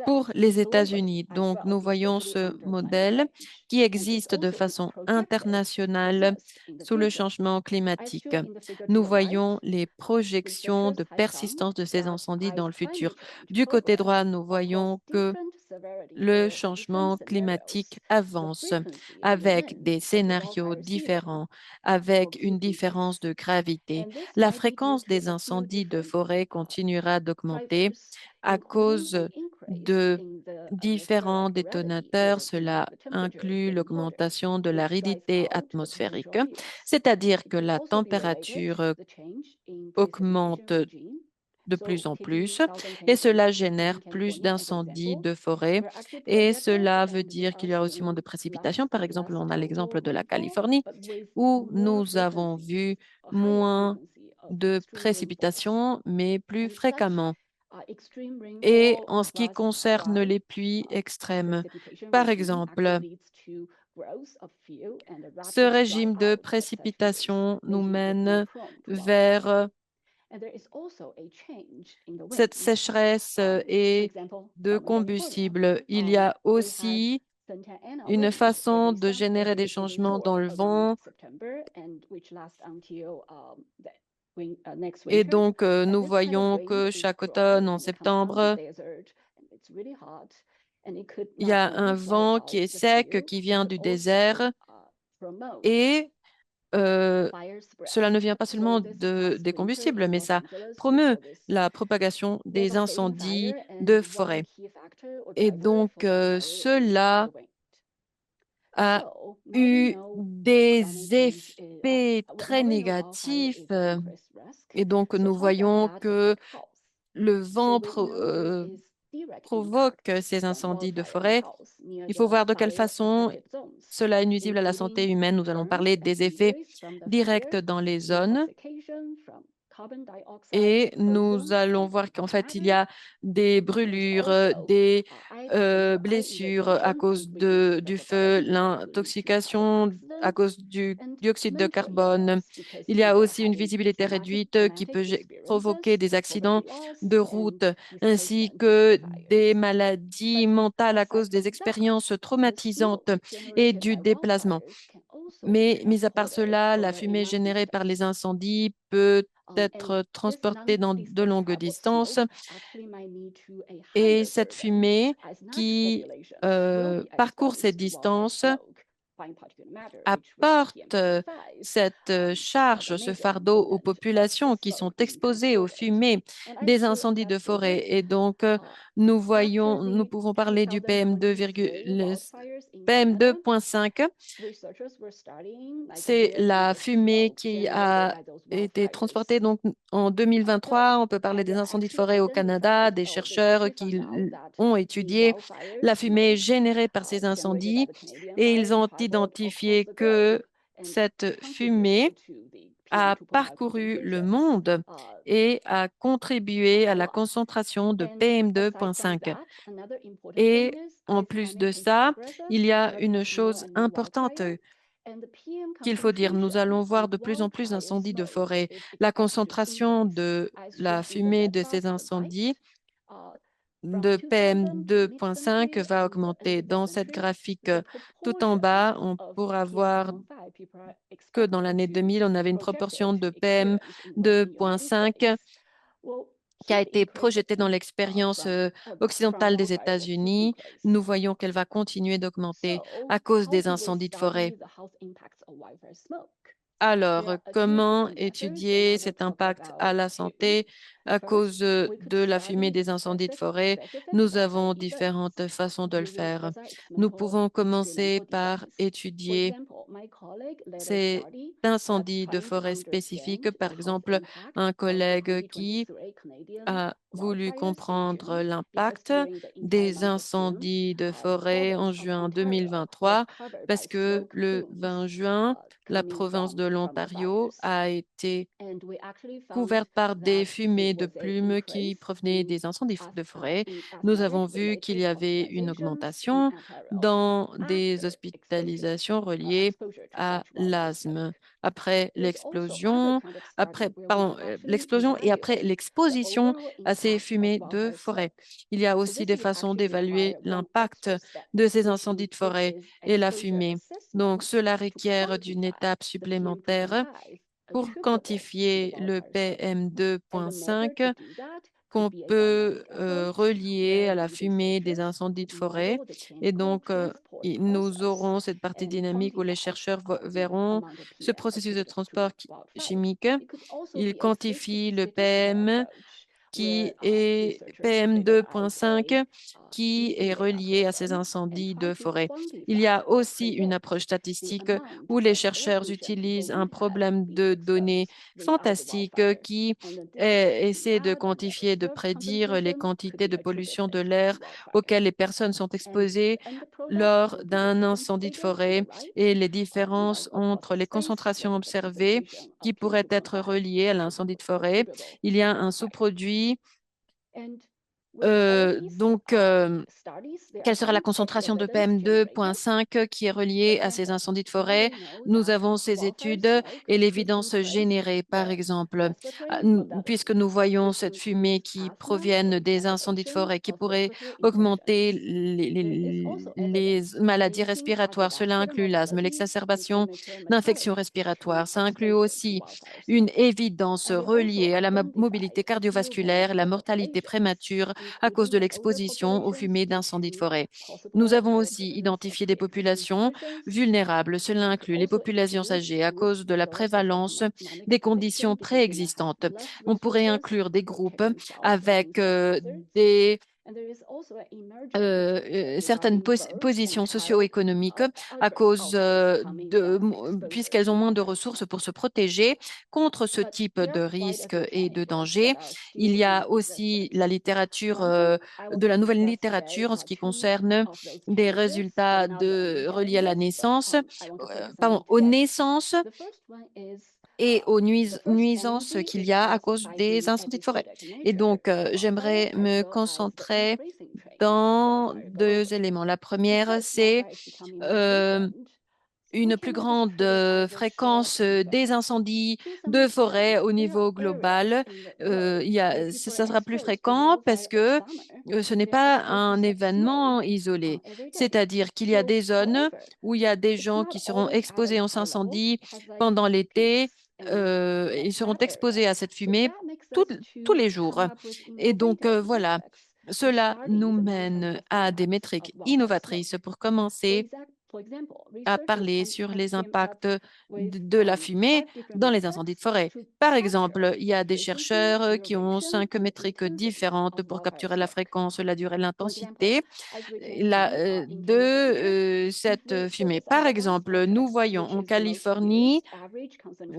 pour exists les globally États-Unis. as Donc, well, nous voyons especially ce under climate modèle change, qui and this existe de also is façon projected to internationale persist in the sous le future. changement As climatique. shown in the figure to Nous the right, voyons les projections researchers de have found persistance de ces that incendies dans as le futur. climate change Du côté droit, progress nous voyons across que different severity le or different changement climatique scenarios, the avance frequency and avec events des of the scénarios wildfire season différents, will avec une keep différence de increasing. gravité. And this La might be due fréquence to des a few incendies de different forêt continuera d'augmenter drivers, à including cause an increase de in the différents atmospheric rarity détonateurs. or Cela the temperatures inclut getting colder, l'augmentation de which drive l'aridité out the atmosphérique, potential fuels. c'est-à-dire It que could la also be related température to the change in precipitation augmente regime. de So plus en taking plus Southern et California cela and génère plus California as an d'incendies example, de forêt we're actually et projected, cela veut and we dire are qu'il y aura aussi moins seeing de précipitations. Par exemple, on a l'exemple global de la rainfall, Californie but with où more nous avons frequency, vu a higher moins frequency of de extreme rainfalls. précipitations, mais plus And such fréquemment. extreme Et rainfall en ce qui plus concerne dry les pluies extrêmes, precipitation par regime exemple, actually leads to growth of field and a ce rapid dry régime de out of such areas, précipitation nous making it more mène prone to wildfire. vers And there is also a change in the cette winds. sécheresse For et example, de Southern California, combustible. Il y a we have aussi Santa Ana une winds façon every de générer des beginning changements dans le around vent. September and which last until next Et winter. donc, And nous this kind of voyons wind que is chaque dry automne, en and it comes from the septembre, desert and it's really hot and it could il y not a un only dry vent out qui est the sec, field, qui it vient could du also désert. promote Et fire spread. cela ne vient pas So seulement this des past winter combustibles, in mais Los ça Angeles, we promeut saw this la propagation des devastating incendies fire de and one forêt. key factor or Et driver donc, for wildfire is cela the wind. a So now we eu know des climate change effets très now we know wildfire négatifs. is an increased risk. Et donc, So nous how does voyons that que affect health? le So vent we know there is direct provoque impact ces from incendies de wildfire on forêt. health near Il faut the voir de quelle fire façon affected zones, cela est nuisible à la santé including humaine. Nous allons burns parler and des effets injuries from the directs fire, dans les zones intoxication from carbon dioxide et exposure nous allons from voir qu'en dark fait, il y matter. a des And there's brûlures, also des eye potential eye blessures à irritation cause from reduced du feu, visibility that could lead to traffic l'intoxication à accidents cause du and dioxyde de mental carbone. illness because Il y a people are aussi une having visibilité réduite qui traumatic peut provoquer experiences, des accidents property loss, de and route ainsi displacement due to que des fires. maladies But mentales à aside cause des from that, expériences the smoke traumatisantes et generated du by déplacement. wildfires can Mais mis à part cela, la fumée générée par les incendies peut être transportée dans de longues distances et cette fumée qui parcourt ces distances apporte cette charge, ce fardeau aux populations qui sont exposées aux fumées des incendies de forêt. Et donc, nous pouvons parler du PM2.5. C'est la fumée qui a été transportée. Donc, en 2023, on peut parler des incendies de forêt au Canada, des chercheurs qui ont étudié la fumée générée par ces incendies et ils ont identifié que cette fumée a parcouru le monde et a contribué à la concentration de PM2.5. Et en plus de ça, il y a une chose importante qu'il faut dire. Nous allons voir de plus en plus d'incendies de forêt. La concentration de la fumée de ces incendies de PM2.5 va augmenter. Dans cette graphique tout en bas, on pourra voir que dans l'année 2000, on avait une proportion de PM2.5 qui a été projetée dans l'expérience occidentale des États-Unis. Nous voyons qu'elle va continuer d'augmenter à cause des incendies de forêt. Alors, comment étudier cet impact à la santé à cause de la fumée des incendies de forêt? Nous avons différentes façons de le faire. Nous pouvons commencer par étudier ces incendies de forêt spécifiques. Par exemple, un collègue qui a voulu comprendre l'impact des incendies de forêt en juin 2023 parce que le 20 juin, la province de l'Ontario a été couverte par des fumées de plumes qui provenaient des incendies de forêt. Nous avons vu qu'il y avait une augmentation dans des hospitalisations reliées à l'asthme après l'explosion et après l'exposition à ces fumées de forêt. Il y a aussi des façons d'évaluer l'impact de ces incendies de forêt et la fumée. Donc, cela requiert d'une étape supplémentaire pour quantifier le PM2.5 qu'on peut relier à la fumée des incendies de forêt. Et donc, nous aurons cette partie dynamique où les chercheurs verront ce processus de transport chimique. Ils quantifient le PM qui est PM2.5 qui est relié à ces incendies de forêt. Il y a aussi une approche statistique où les chercheurs utilisent un problème de données fantastique qui essaie de quantifier, de prédire les quantités de pollution de l'air auxquelles les personnes sont exposées lors d'un incendie de forêt et les différences entre les concentrations observées qui pourraient être reliées à l'incendie de forêt. Il y a un sous-produit. Quelle sera la concentration de PM2.5 qui est reliée à ces incendies de forêt? Nous avons ces études et l'évidence générée, par exemple, puisque nous voyons cette fumée qui provient des incendies de forêt qui pourrait augmenter les maladies respiratoires. Cela inclut l'asthme, l'exacerbation d'infections respiratoires. Ça inclut aussi une évidence reliée à la mobilité cardiovasculaire, la mortalité prémature à cause de l'exposition aux fumées d'incendies de forêt. Nous avons aussi identifié des populations vulnérables. Cela inclut les populations âgées à cause de la prévalence des conditions préexistantes. On pourrait inclure des groupes avec certaines positions socio-économiques à cause puisqu'elles ont moins de ressources pour se protéger contre ce type de risque et de danger. Il y a aussi la littérature, de la nouvelle littérature en ce qui concerne des résultats reliés à la naissance, aux naissances et aux nuisances qu'il y a à cause des incendies de forêt. Et donc, j'aimerais me concentrer dans deux éléments. La première, c'est une plus grande fréquence des incendies de forêt au niveau global. Ça sera plus fréquent parce que ce n'est pas un événement isolé. C'est-à-dire qu'il y a des zones où il y a des gens qui seront exposés aux incendies pendant l'été. Ils seront exposés à cette fumée tous les jours. Et donc, voilà, cela nous mène à des métriques innovatrices pour commencer à parler sur les impacts de la fumée dans les incendies de forêt. Par exemple, il y a des chercheurs qui ont 5 métriques différentes pour capturer la fréquence, la durée, l'intensité de cette fumée. Par exemple, nous voyons en Californie,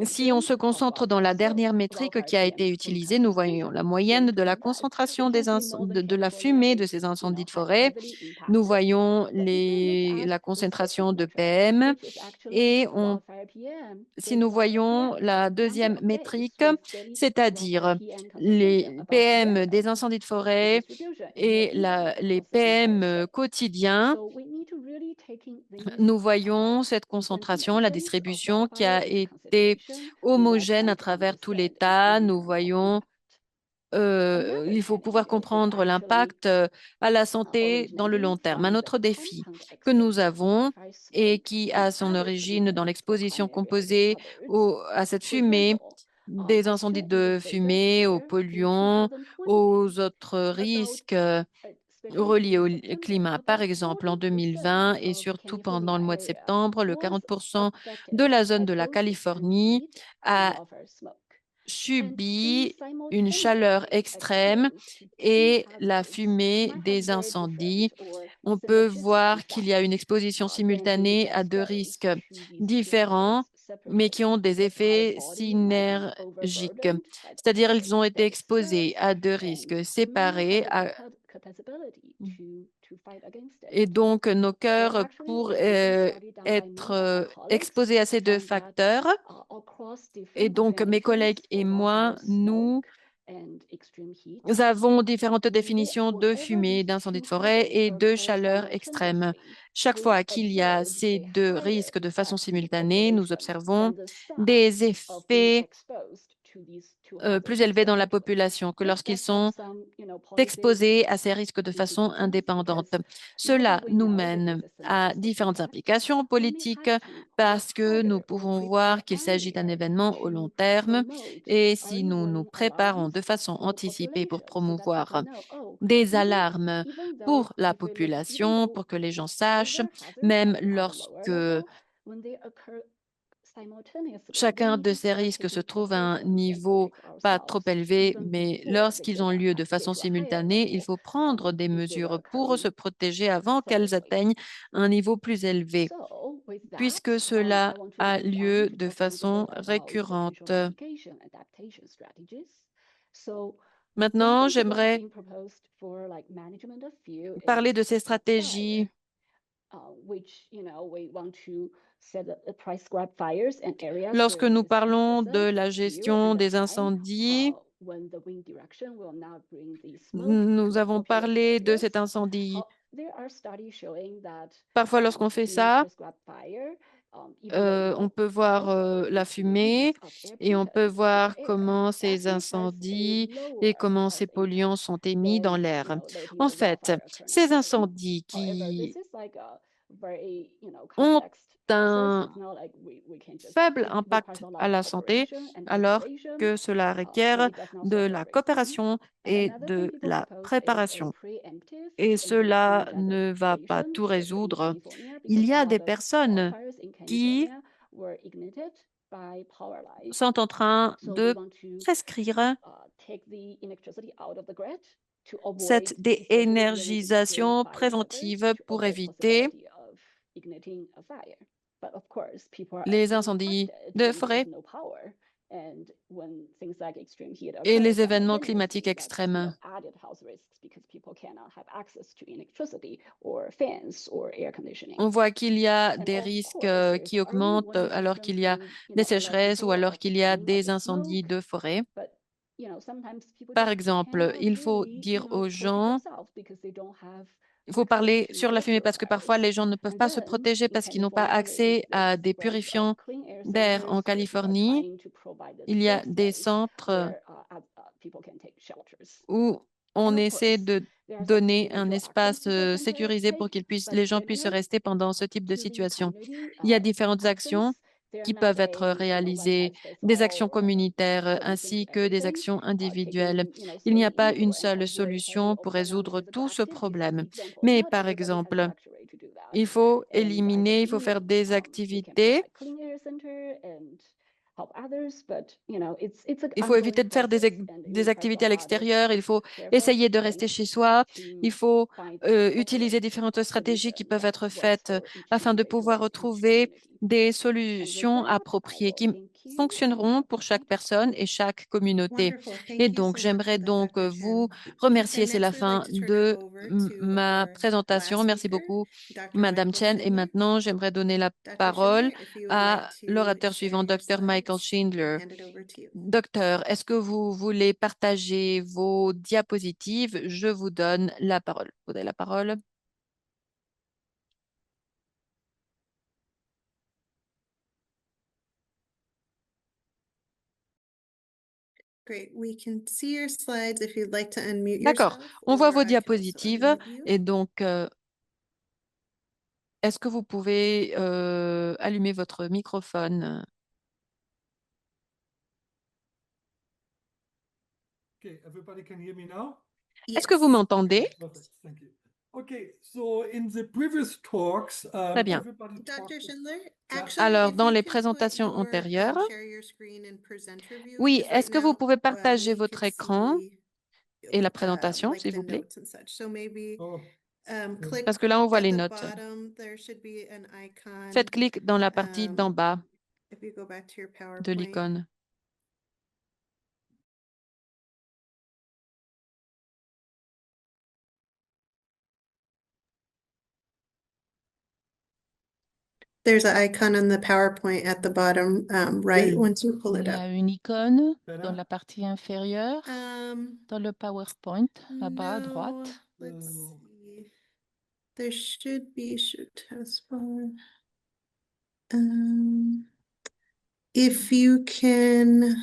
si on se concentre dans la dernière métrique qui a été utilisée, nous voyons la moyenne de la concentration de la fumée de ces incendies de forêt. Nous voyons la concentration de PM et si nous voyons la deuxième métrique, c'est-à-dire les PM des incendies de forêt et les PM quotidiens, nous voyons cette concentration, la distribution qui a été homogène à travers tout l'État. Nous voyons il faut pouvoir comprendre l'impact à la santé dans le long terme. Un autre défi que nous avons et qui a son origine dans l'exposition composée à cette fumée, des incendies de fumée, aux polluants, aux autres risques reliés au climat. Par exemple, en 2020 et surtout pendant le mois de septembre, le 40% de la zone de la Californie a subit une chaleur extrême et la fumée des incendies. On peut voir qu'il y a une exposition simultanée à 2 risques différents, mais qui ont des effets synergiques. C'est-à-dire ils ont été exposés à 2 risques séparés et donc nos cœurs pour être exposés à ces 2 facteurs. Et donc, mes collègues et moi, nous avons différentes définitions de fumée, d'incendie de forêt et de chaleur extrême. Chaque fois qu'il y a ces 2 risques de façon simultanée, nous observons des effets plus élevés dans la population que lorsqu'ils sont exposés à ces risques de façon indépendante. Cela nous mène à différentes implications politiques parce que nous pouvons voir qu'il s'agit d'un événement au long terme et si nous nous préparons de façon anticipée pour promouvoir des alarmes pour la population, pour que les gens sachent, même lorsque chacun de ces risques se trouve à un niveau pas trop élevé, mais lorsqu'ils ont lieu de façon simultanée, il faut prendre des mesures pour se protéger avant qu'elles atteignent un niveau plus élevé, puisque cela a lieu de façon récurrente. Maintenant, j'aimerais parler de ces stratégies. Lorsque nous parlons de la gestion des incendies, nous avons parlé de cet incendie. Parfois, lorsqu'on fait ça, on peut voir la fumée et on peut voir comment ces incendies et comment ces polluants sont émis dans l'air. En fait, ces incendies qui ont un faible impact à la santé, alors que cela requiert de la coopération et de la préparation. Et cela ne va pas tout résoudre. Il y a des personnes qui sont en train de prescrire cette déénergisation préventive pour éviter les incendies de forêt et les événements climatiques extrêmes. On voit qu'il y a des risques qui augmentent alors qu'il y a des sécheresses ou alors qu'il y a des incendies de forêt. Par exemple, il faut dire aux gens Il faut parler sur la fumée parce que parfois les gens ne peuvent pas se protéger parce qu'ils n'ont pas accès à des purifiants d'air. En Californie, il y a des centres où on essaie de donner un espace sécurisé pour les gens puissent rester pendant ce type de situation. Il y a différentes actions qui peuvent être réalisées, des actions communautaires ainsi que des actions individuelles. Il n'y a pas une seule solution pour résoudre tout ce problème. Mais par exemple, il faut éliminer, il faut faire des activités. Il faut éviter de faire des activités à l'extérieur. Il faut essayer de rester chez soi. Il faut utiliser différentes stratégies qui peuvent être faites afin de pouvoir retrouver des solutions appropriées qui fonctionneront pour chaque personne et chaque communauté. Wonderful. Et Thank you donc, so much j'aimerais for that, donc Dr. vous Chen. remercier. And C'est la next, we'd like fin to turn de it over to ma our présentation. last Merci speaker, beaucoup, Dr. Madame Michael Chen. Et Schindler. maintenant, j'aimerais donner la Dr. parole Schindler, if you would à like to l'orateur share suivant, your Dr. Michael slides, Schindler. hand it over to you. Docteur, est-ce que vous voulez partager vos diapositives? Je vous donne la parole. Vous avez la parole. Great. We can see your slides if you'd like to unmute D'accord, yourself, on voit or vos I can also diapositives unmute you. et donc, est-ce que vous pouvez allumer votre microphone? Okay, everybody can hear me now? Est-ce que vous Yes. m'entendez? Perfect, thank you. Okay, so in the previous talks, Très bien. everybody Dr. talked. Schindler, Yeah. actually, Alors, if dans you les can put présentations your, antérieures, share your screen and presenter view, oui, because right est-ce que vous now, pouvez partager we votre could écran see, et la présentation, like s'il the vous plaît? notes and such. So maybe Oh, click Parce que là, on voit at les the notes. bottom, there should be an icon. Faites clic dans la partie d'en bas If you go back to your de PowerPoint. l'icône. There's an icon on the PowerPoint at the bottom, right, Yeah. once you pull Il it y up. a une icône dans better? la partie inférieure, Um, dans le PowerPoint, là-bas à no, droite. let's No. see. There should be should taskbar. Um, if you can,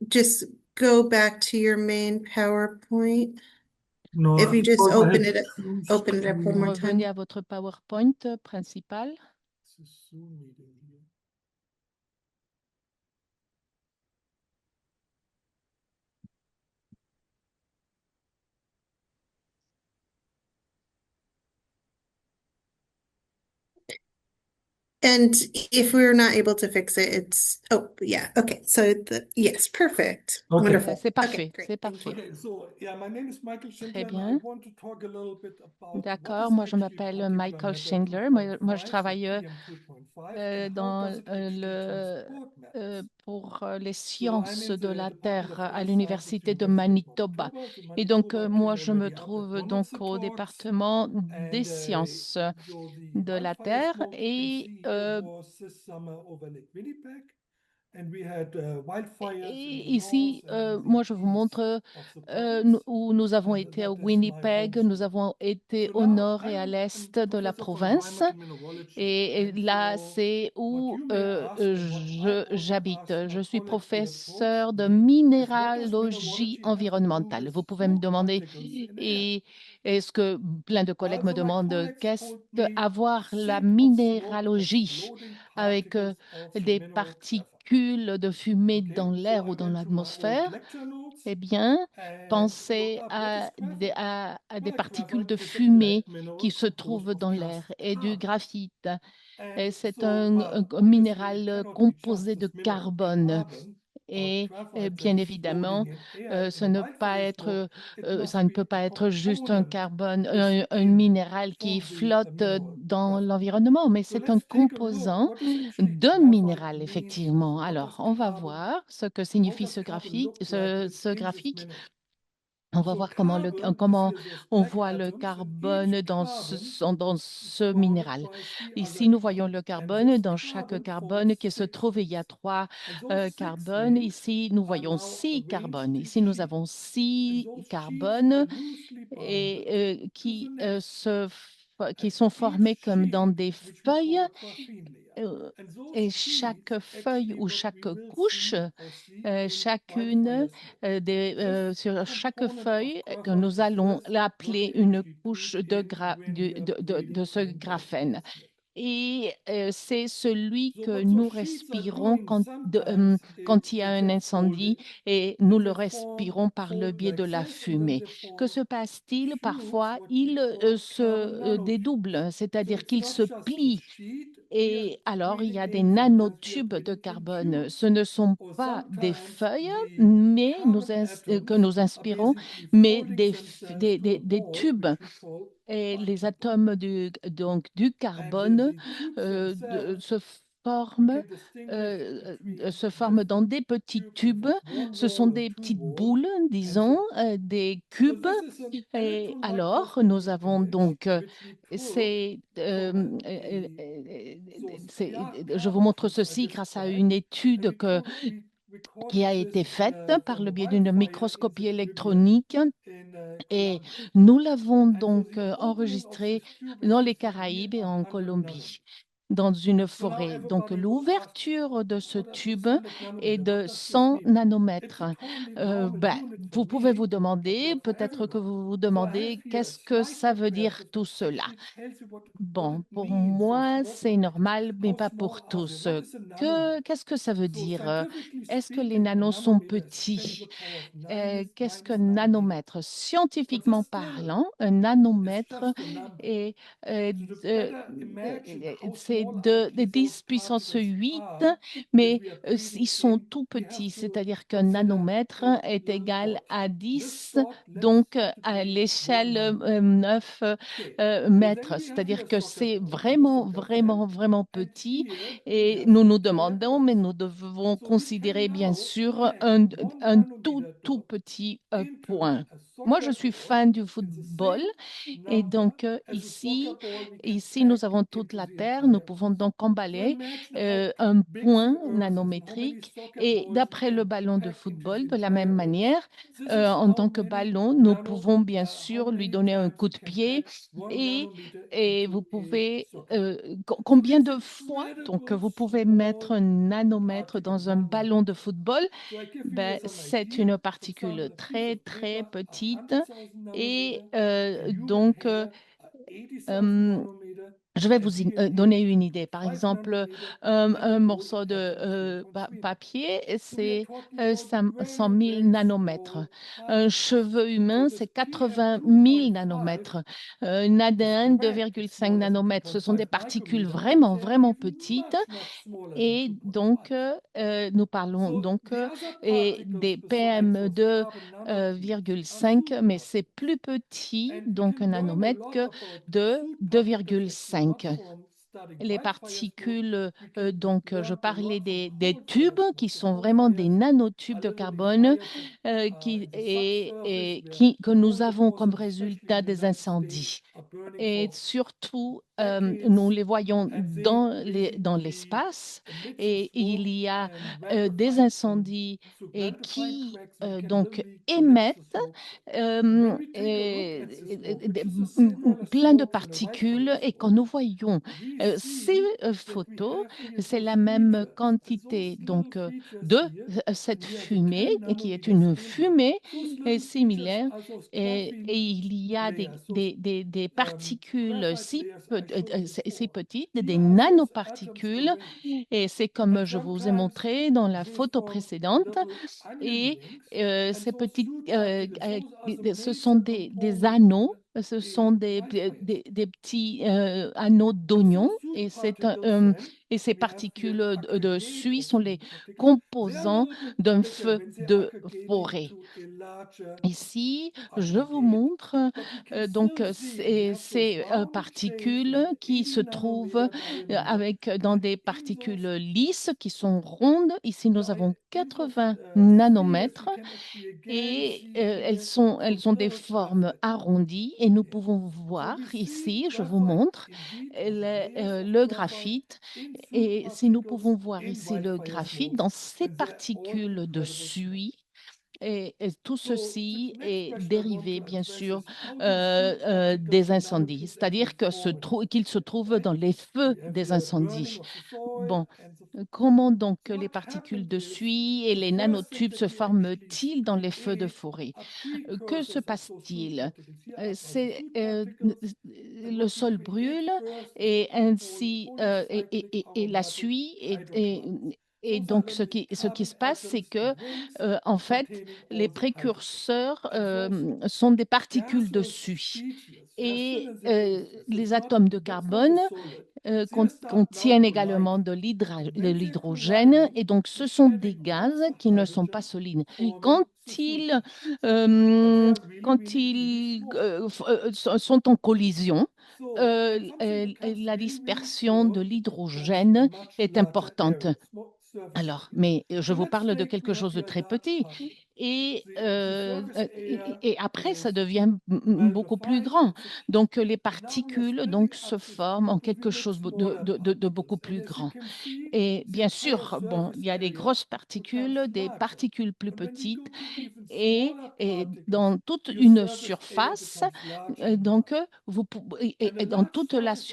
just go back to your main PowerPoint. No, If you just because I open have it, Zoom open it up one screen. more Revenez time. à votre PowerPoint principal. It's a Zoom meeting here. And if we're not able to fix it, it's, oh, yeah, okay, so yes, perfect. Okay. Wonderful. C'est Okay, parfait, great, c'est thank you. parfait. Okay, so yeah, my name is Michael Schindler, and I bien. want to talk a little bit about what D'accord, is moi je actually m'appelle particulate Michael matter Schindler. Moi, je 2.5 or travaille PM2.5, and how dans does it actually transport matters? pour les So I'm sciences in de the la Department Terre of à Earth l'Université Sciences, de University of Manitoba. Manitoba. So Et donc, Manitoba moi, came je me already up at trouve one of donc the au talks, département des and sciences so the de la wildfire Terre. smoke you can Et, see here was this summer over Lake Winnipeg, and we had wildfires in the ici, north and in moi, the je vous east montre of the province. où nous avons And été à that is my Winnipeg, home nous state. avons été So au now nord et à I'm l'est de la professor for province. environmental mineralogy. Et And là, so c'est what où you may ask and what I also j'habite. ask Je my suis colleagues who approach professeur de me is what does minéralogie mineralogy have to do environnementale. with Vous pouvez me soil demander, particles in air? et est-ce que plein de collègues me So my demandent, colleagues qu'est-ce told que me avoir la think of smoke as minéralogie loading avec particles of the des mineral traffic. particules de fumée Okay, dans so l'air I ou dans went to my old l'atmosphère? lecture notes Eh bien, and pensez looked up what is graphite. à des Well, particules graphite de is a fumée black mineral qui se composed trouvent of dans just l'air et du carbon. graphite. And C'est so, un obviously, minéral it cannot be composé just de this mineral carbone. carbon or Et graphite that bien is évidemment, floating in air in ce a ne wildfire smoke. It must ça ne be peut a pas être juste un component carbone, un within minéral qui from the flotte mineral dans graphite. l'environnement, mais So c'est un let's take a look. composant What does actually d'un graphite minéral, means? effectivement. What Alors, does on va carbon, voir ce que how signifie does ce carbon graphique, look like when it ce changes graphique. mineral? On va So voir comment, carbon is comment here those on black voit le atoms, and carbone each dans carbon dans is ce surrounded minéral. by 3 Ici, other nous voyons carbon, le and carbone. those Dans chaque carbon carbone form qui se 6 trouve, il y a rings. 3 And those 6 carbones. rings Ici, nous are voyons now 6 arranged carbones. in Ici, nous sheets. avons And 6 those sheets carbones are loosely et bounded to qui, the next. qui And sont each formés comme dans sheet, des which we feuilles. call a graphene layer. euh, And those Et sheets chaque feuille actually ou what chaque we will couche, see or see in chacune wildfire smoke. This sur chaque component feuille of que nous graphite allons is what l'appeler we une actually couche breathe de, in when we are de breathing ce in graphène. wildfire smoke. Et c'est celui So que what nous those sheets are respirons doing sometimes quand il y is a un they're incendie folding. et nous And le they form respirons par le fold biais de like la this, and then fumée. they Que form se passe-t-il? cubes, Parfois, what we ils call se carbon nanotubes. dédoublent, So c'est-à-dire it's qu'ils not se just a plient. sheet we are Et alors, il y breathing a des in, sometimes we are nanotubes de breathing in carbone. cubes, Ce ne sont or pas des sometimes feuilles, the mais carbon que atoms nous are inspirons, basically mais folding des, themselves to a des ball, tubes. which we call Et a les tube. atomes du And carbone the tubes se themselves, you forment, can distinguish between se forment dans des petits tubes tubes. with one Ce sont wall and des two petites walls, boules, and disons, so on. des So cubes. this is an Et electron alors, nous microscopy avons image donc which we took c'est, from je vous montre pathogens I ceci grâce à described, une and étude we qui a recorded été this faite par from le a biais d'une wildfire in microscopie the Caribbean électronique. in Et Colombia. nous l'avons And donc the opening of enregistré this tube is dans les 600 Caraïbes et en 100 Colombie, nanometers. dans une So now forêt. Donc everybody will ask, l'ouverture de ce what does tube this 100 est nanometer, what de does this 100 mean? It's nanomètres. a totally normal Ben, unit for vous pouvez me, vous but demander, not for peut-être que everyone. vous vous So I have demandez, here a qu'est-ce que slide ça veut dire comparative tout that cela? actually tells you what Bon, it pour means. So moi, small c'est particles. normal, mais How pas small pour are they? tous. What is a nanometer? Qu'est-ce que ça veut So dire? scientifically Est-ce que les speaking, a nanos sont nanometer is 10 to petits? the power of 9 Qu'est-ce que minus 9 meter. nanomètre? But Scientifiquement it's still, parlant, un it's nanomètre just a number. est So to better imagine how c'est small de actually 10 those puissance particles 8, are mais that we are ils breathing sont in, tout we have petits, to c'est-à-dire qu'un consider nanomètre a est little égal dot. à This 10, dot, let's donc à today will l'échelle number. 9 Okay, so mètres, then we have here c'est-à-dire a que soccer c'est ball. This is a soccer pen, vraiment and petit. here we Et have nous nous two demandons, mais electrodes. nous devons So we can considérer bien now sûr plug one un tout nanometer dot petit into point. a Moi, soccer je suis ball. fan du It's the football same et number donc as a ici, soccer ball we can ici, nous pack avons toute into la the Terre. Nous entire pouvons Earth. donc So emballer imagine how un big point the Earth is and how many nanométrique. soccer Et balls we d'après le can ballon de pack into football, the de la entire même Earth. manière, This is en how tant que many ballon, nous pouvons bien how sûr lui many donner un times coup we de can pied pack one et, nanometer et into vous a pouvez, soccer ball. So combien these de are fois, donc incredible vous pouvez mettre small un nanomètre particles, dans un one ballon de nanometer. football? So I give you Ben, here some c'est idea. une For particule example, a piece très, of très paper, petite 100,000 et nanometer, a human donc hair, 80,000 euh, nanometer, je vais a vous DNA donner une idée. Par 5 exemple, nanometer, and un we go to morceau atoms here de in between. papier, So we are c'est talking about 100 very, 000 very nanomètres. small Un particles. cheveu So humain, this c'est 80 000 PM2.5 nanomètres. Une is ADN, correct. It's 2,5 smaller than nanomètres. Ce sont des 2.5 particules micrometer, but vraiment, they're vraiment even petites. much smaller than Et donc, 2.5. nous parlons So donc the other et particles des besides those carbon nanotubes are 5, mais c'est superparticles. plus petit, And we donc un can learn a nanomètre, lot que about de superparticles actually not 2,5. from studying Les wildfire smoke. particules, We can donc je learn a parlais lot from des coal tubes fire qui smoke. The sont coal vraiment des fires nanotubes are de literally carbone fires that qui, in the subsurface where que nous coal avons comme deposits, especially résultat in the des United States, incendies. are burning Et for surtout, decades, nous les voyons and they dans basically l'espace emit some et il smoke y a and des rarefied and incendies so et rarefied qui cracks, we can donc literally collect émettent the smoke from. When we take a look at the smoke, which is a similar plein de smoke than a particules wildfire et quand smoke, nous voyons we ces see that we photos, have here c'est those la même features. And quantité those little donc features de here, cette and we have a fumée 10 et qui est nanometer une scale here. fumée Those little features similaire are those et graphene il y a layers, those des particules graphite layers I showed you si before. petites, Here des are those atoms nanoparticules arranged. et c'est comme And je vous ai sometimes montré dans la they photo form précédente little onion et rings. And ces those petites, few particles, those are the ce sont major des components anneaux, in ce sont wildfires. des petits anneaux And d'oignon those few et c'est particles then Et ces We have here particules de aggregate suie of sont wind les particles. They are composants a little bit d'un bigger feu when they de aggregate forêt. into a larger Ici, je vous aggregate, montre but you can donc still see we have those ces round shapes particules with qui 80 se trouvent nanometer diameter. avec dans des And in particules those lisses qui sont rondes. Ici, nous avons in those 80 spheres, nanomètres you can actually again et see elles here ont des proportional formes flatness. arrondies et nous Yeah. pouvons So voir we see ici, je vous graphite montre indeed as layers of le graphite graphite. in fluid Et si nous pouvons particles voir in ici le wildfire graphite smoke, dans ces and they're all particules de relatively small. suie. Et tout So the ceci next est question I want dérivé, to bien address sûr, is how those fluid particles des and incendies, nanotubes c'est-à-dire actually form qu'ils se trouvent right? dans les feux We have des here burning incendies. of the soil Bon, and the comment donc So les what particules happened de is suie et the les first thing nanotubes that se we actually forment-ils dans les feux de see forêt? are Que se precursors of those fluid passe-t-il? particles. Here are the C'est fluid particles, and le what we sol create brûle first is et what we call ainsi polycyclic et la aromatic suie hydrocarbons. et Those are donc little ce qui carbon se passe, c'est atoms, que rings en fait containing les all the hydrogen. précurseurs And those sont des particules de gaseous suie species, they are still et in the gases. So les it's not, atomes de that's not a carbone solid. They start now contiennent colliding. également de And when they're l'hydrogène colliding, et donc ce they're sont shedding des gaz lots of qui ne sont pas hydrogen, solides. forming Quand the ils, fluid. But they euh, are really, quand really, really ils small. sont en collision, So when something becomes la really, really dispersion de small, it becomes a l'hydrogène much est larger importante. area, surface Alors, area. mais je So vous let's parle de take, we quelque have chose de here très large petit. particles. Et, The surface area après, ça is devient well beaucoup plus defined. grand. It's a Donc, les And now we are particules splitting donc, up se this forment en group of quelque much chose smaller de particles. beaucoup And plus as you grand. can see, Et the bien entire sûr, bon, surface il y a des area grosses becomes particules, des larger. particules plus And when we petites, go to even et smaller particles, dans toute your une surface area surface, becomes larger and donc larger. et And the dans large toute la size of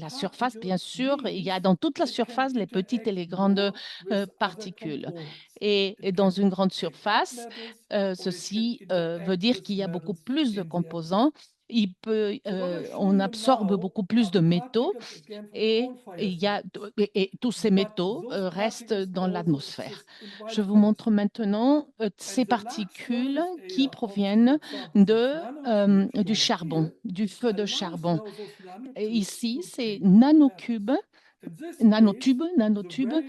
a surface, particle bien sûr, il y a means dans toute la it can surface les petites et interact les grandes more with other particules. components. Et It dans can une grande take up surface, metals, or it can ceci veut interact dire with qu'il y a beaucoup metals plus de in the composants. So what I show On you absorbe now beaucoup plus are de the métaux particles again from et coal fire il y a, smoke. et tous ces But métaux those restent particles dans also l'atmosphère. exist in Je vous wildfire montre smoke. maintenant ces And the large particules surface qui area of, for proviennent example, those nanotubes du shown charbon, here du feu de allows charbon. now those Et nanotubes ici, to c'est take up metals. nanocubes, In this case, nanotubes, the nanotubes.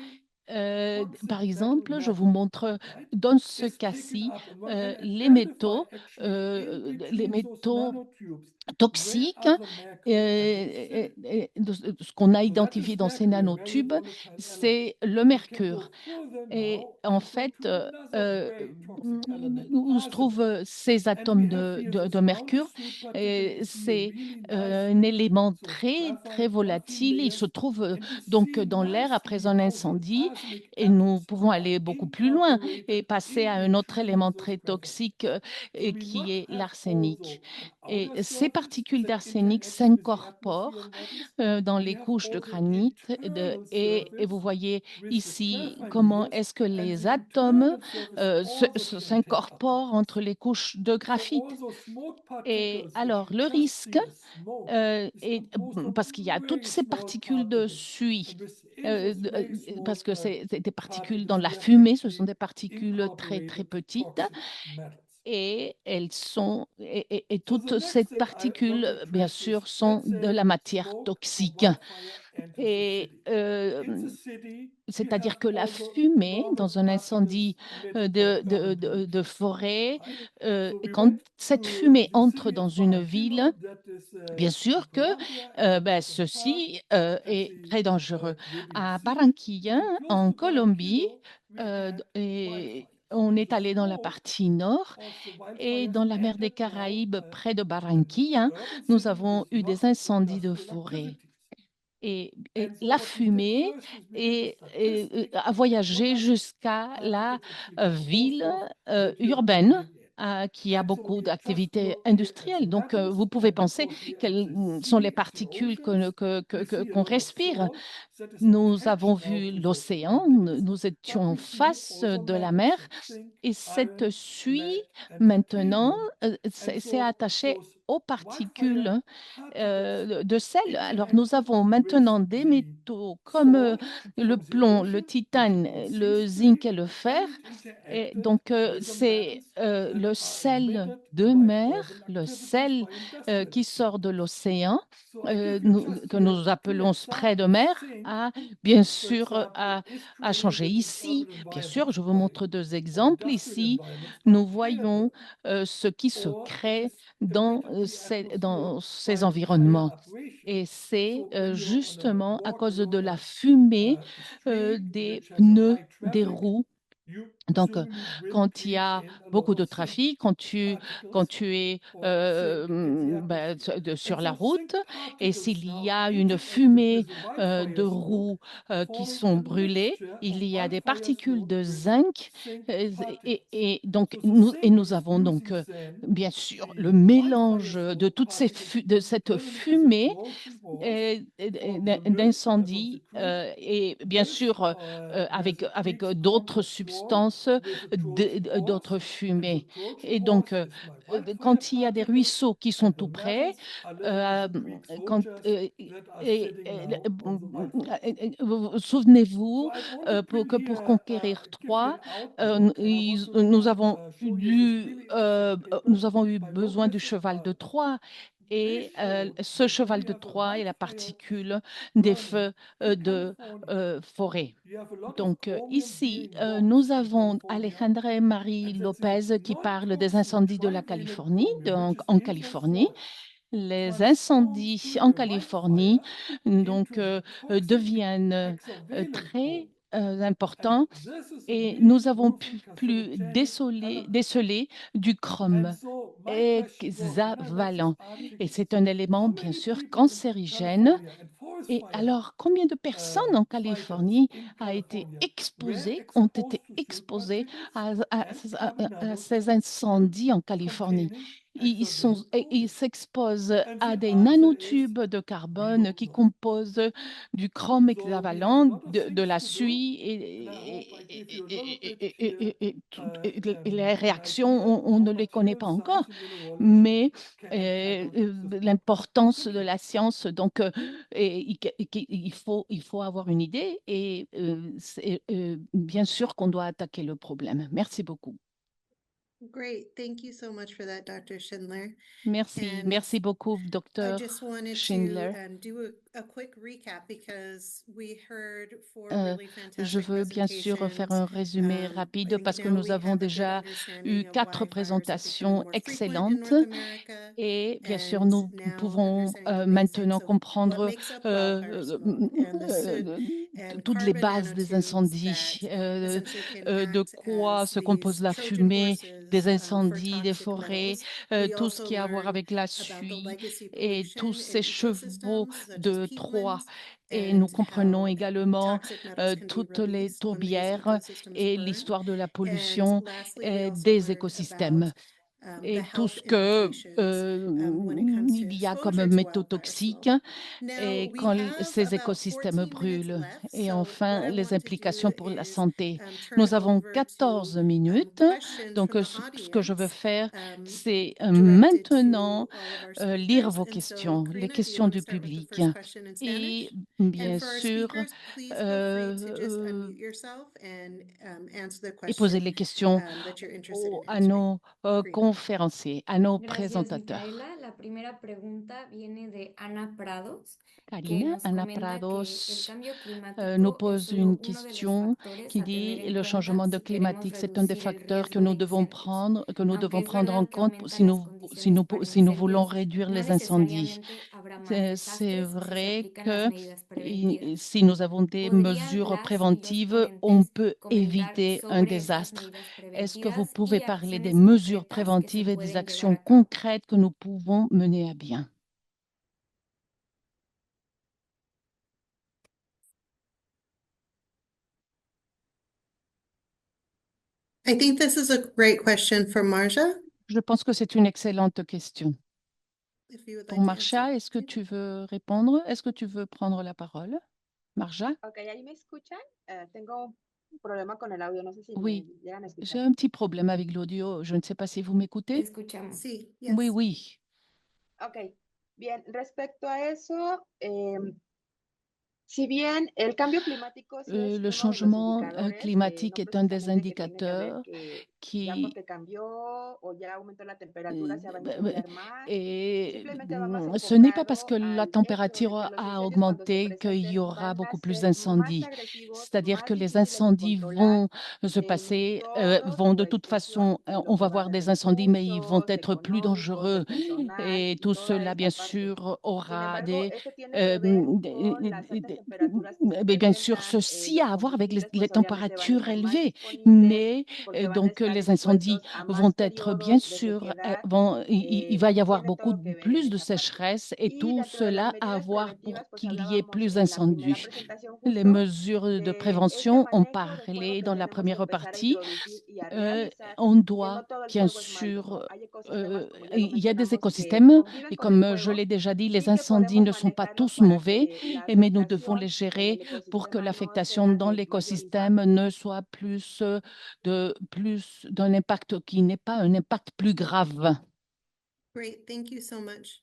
very Par toxic exemple, je vous metal, montre right, dans ce is taken cas-ci up and les identify métaux, actually in les between those métaux nanotubes where toxiques, are the mercury atoms sitting. ce qu'on a So that identifié is dans ces mercury, a very nanotubes, volatile element. c'est le We can mercure. go further Et now en and go fait, to another very toxic element, où se trouvent arsenic. ces And we atomes have here de this round mercure? fluid particle you see C'est really un nicely. élément So très, très graphite, graphene volatile. Il se layers. trouve And we donc see dans l'air après nicely un how the incendie arsenic et nous atoms pouvons are aller beaucoup plus loin et incorporated passer à in un autre between élément those très graphites. toxique So we qui not est have l'arsenic. also Et outer ces surface particules that d'arsenic interacts with the s'incorporent atmosphere and metals. dans We les have couches de also granit internal et vous surface voyez with the ici graphite comment layers, est-ce que and les the atomes internal surface also can take up s'incorporent metals. entre les couches de So graphite. also smoke Et particles that alors, you le just risque, see as smoke is composed of parce qu'il y a toutes very ces small particules de particles. suie, And within those very parce small que c'est des particules dans particles, la we have fumée, ce sont actually des particules très, très incorporated petites, toxic metals. et elles sont, et So the toutes next ces thing I want particules, to bien address is, sûr, sont let's de say la matière smoke from toxique. wildfire enters the Et city. In the city, you c'est-à-dire have que la also fumée normal dans un particles incendie emitted by urban de pollution, forêt, right? So we quand went cette to fumée the entre city dans of une ville, Barranquilla, that is bien in sûr que Colombia, in the National Park, ceci est actually très dangereux. Caribbean À Sea. Barranquilla, And close en to Colombie, Barranquilla, we had et wildfires. on And est the allé dans la smoke partie nord of the et wildfires dans la mer des ended now Caraïbes, près de an Barranquilla, urban nous city avons with eu des lots of incendies de industrial forêt. activities. Et And so la what we did fumée first is we did the statistics a of what voyagé are these jusqu'à la particles actually composed ville of that you're urbaine breathing in. qui a And so beaucoup we just d'activités look here at the industrielles. Donc, metals, vous pouvez and of penser course here at quelles the sont les sea, at the particules oceans, we see a qu'on lot of respire. salt that is Nous avons attached now vu to those l'océan, particles. nous But étions en we see face also de la metals, mer so zinc, et cette iron, suie, lead, and maintenant, titanium. And s'est so attachée those aux wildfire particules particles de sel. Alors, nous interact avons with maintenant des the métaux comme salt le from the plomb, le ocean, which titane, you don't see le zinc et spinning, le fer. and it Et interacted donc, with the c'est metals that le sel emitted de by mer, urban le activities sel by industry qui sort de l'océan, So I give you just que here nous two appelons spray de examples mer, zinc, a bien for sûr example, is à changer. created in Ici, urban bien sûr, je vous environments montre deux by exemples. industrial Ici, environments nous by voyons firebird, ce qui se or it crée is dans emitted to the ces atmosphere by environnements. fire abrasion. Et c'est So when you're on a justement à walk cause de along la a fumée street des which has a pneus, high des traffic, roues. you Donc, presumably will quand il y take a in a lot beaucoup de of zinc trafic, quand tu particles es or zinc in the ben, atmosphere. sur And la so route, zinc et particles s'il y now a une interact fumée with the de wildfire roues smoke, qui forming sont a brûlées, mixture il of y a des wildfire particules smoke de with zinc zinc et particles. donc So the zinc nous is avons donc using then bien sûr the le wildfire mélange de smoke toutes particles de cette literally as fumée explosion balls from the mill, d'incendie from the creek. et bien This sûr has a avec big d'autres compact wall substances, with a Trojan d'autres horse. And fumées. the Trojan Et donc, horse is my wildfire quand il y a des particles, ruisseaux qui sont and the tout près, metals are literally the Greek quand, soldiers that are sitting now on the wildfire. souvenez-vous So I want to bring pour here, conquérir give you Troie, an outlook, and I want to nous avons show you this really excellent paper eu by besoin du Lopez cheval de Alvarado. Troie. They Et showed ce that when cheval you de have a Troie est la wildfire particule des burning feux in de California, forêt. you have a lot of Donc chromium ici, being lost nous in avons California, Alejandra et Marie and that the Lopez qui parlent des non-toxic incendies de la trivalent Californie, chromium, which is en in the Californie. soil, Les transforms incendies during en a Californie wildfire donc, into the toxic deviennent hexavalent très chromium. And importants this is a et really nous avons proven pu carcinogenic element. déceler du And chrome so my question was, when I read this hexavalent. Et article, c'est un élément, how bien many sûr, people in cancérigène. California and forest Et fire alors, combien de personnes en fighters Californie in ont été California were ont été exposed to soot exposées particles and carbon à ces nanotubes incendies en Californie? containing Ils hexavalent s'exposent chromium? And à the des answer is, nanotubes de we carbone don't qui know. composent du chrome So we have a hexavalent, lot of de things la to do, suie and I hope I give you a little bit here, et les an réactions, idea on ne how les much connaît here pas science encore, and mineralogy mais can tackle this problem. l'importance de Okay. la science, donc il faut avoir une idée et c'est bien sûr qu'on doit attaquer le problème. Merci beaucoup. Great. Thank you so much for that, Dr. Schindler. Merci, And merci beaucoup, I docteur just wanted Schindler. to do a quick recap because we heard four Euh, really Je fantastic veux bien sûr faire un résumé I rapide think parce que now nous we avons have a good déjà eu understanding of 4 why fires have become présentations more frequent in excellentes North America. et bien sûr And nous now pouvons understanding the maintenant basics of what comprendre makes up wildfire smoke and the soot and toutes les carbon bases des nanotubes incendies, that essentially can de act quoi as se compose these la Trojan fumée des horses for incendies, des toxic forêts, metals. We tout ce also qui a à voir learned avec la about the suie legacy et tous pollution in ces chevaux ecosystems such as de Troie. peatlands Et nous and comprenons how également toxic metals can be toutes les released when these tourbières ecosystems et burn. l'histoire de la And pollution lastly, we also des learned écosystèmes about the et tout health ce que implications when it comes to il y a comme exposure to métaux wildfire toxiques smoke. Now, et we quand have ces about écosystèmes 14 minutes brûlent. left. Et So what enfin, I les want to implications do pour la is santé. turn Nous it avons over 14 to minutes. questions Donc, from the ce que je veux audience faire, c'est directed maintenant to all of our lire speakers. vos And so, questions, les Karina, do you questions want to du start with the public. first question in Et Spanish? bien And for our sûr, speakers, please feel free to just unmute yourself and answer the et poser question les questions that you're interested in à answering. nos Karina. conférenciers, à nos Gracias, présentateurs. Micaela. La primera pregunta viene de Ana Prados, que Karina, nos Ana comenta que el Prados cambio nous climático es pose solo une uno de los question factores qui a tener dit en le cuenta changement si queremos climatique, c'est un des reducir el facteurs que riesgo de nous devons incendios. prendre en Aunque es verdad que compte aumentan las condiciones para si nous voulons incendios, réduire no les incendies. necesariamente habrá más C'est desastres si se vrai aplican las que medidas preventivas. si nous avons des ¿Podrían mesures las y los préventives, on ponentes peut comentar éviter un sobre esas désastre. medidas Est-ce que vous preventivas pouvez y parler des acciones mesures concretas que se préventives et des pueden llevar actions a cabo? concrètes que nous pouvons mener à bien? I think this is a great question for Marja, Je pense que c'est une excellente question. if you would Pour like to answer. Marcia, est-ce que tu veux répondre? Est-ce que tu veux prendre la parole? Marja? Ok, ¿ahí me escuchan? Tengo un problema con el audio, no sé si Oui, me llegan a j'ai escuchar. un petit problème avec l'audio. Je ne sais pas si vous m'écoutez. Escuchamos. Sí, Oui, yes. oui. Ok, bien, respecto a eso, Si bien el cambio climático sí es Le uno de los changement indicadores, climatique no est un des precisamente que tiene que ver indicateurs que ya qui porque cambió o ya aumentó la temperatura se va a euh, incendiar más. et Simplemente va más ce n'est pas parce enfocado que la al hecho de que température los a incendios cuando se augmenté qu'il y presenten aura van a beaucoup plus ser más d'incendies. agresivos, C'est-à-dire más que les difíciles de incendies controlar vont se en passer, todo vont su de toute extensión façon, y on lo que va va voir de des incendies, mais ils vont recursos être plus económicos, de dangereux personal et y tout toda cela, bien esta parte. sûr, Sin aura embargo, des, esto tiene que euh, ver des- con las altas temperaturas que se mais bien sûr, presentan. ceci Los a à voir avec combustibles, les pues obviamente van a températures estar más élevées, disponibles mais porque van a donc estar les incendies expuestos a vont más être bien periodos de sûr, sequedad. il va y avoir Tiene beaucoup todo que ver en plus de esa parte. sécheresse et Y tout dentro de las cela à medidas voir pour preventivas, pues qu'il y ait hablábamos plus en la primera d'incendies. presentación Les justo mesures de de este prévention, on manejo de fuego parlait que dans la tenemos que première empezar a partie. introducir y a realizar, On que no doit, todo el bien fuego es malo, ¿no? sûr, Hay ecosistemas, como ya lo il y a des mencionamos, que écosystèmes conviven et con el comme je fuego l'ai déjà dit, les y que incendies podemos ne sont pas manejarlos tous para mauvais, que la mais nous devons les afectación en gérer el pour que ecosistema no l'affectation sea dans de mayor l'écosystème impacto. ne soit plus d'un impact qui n'est pas un impact plus grave. Great, thank you so much.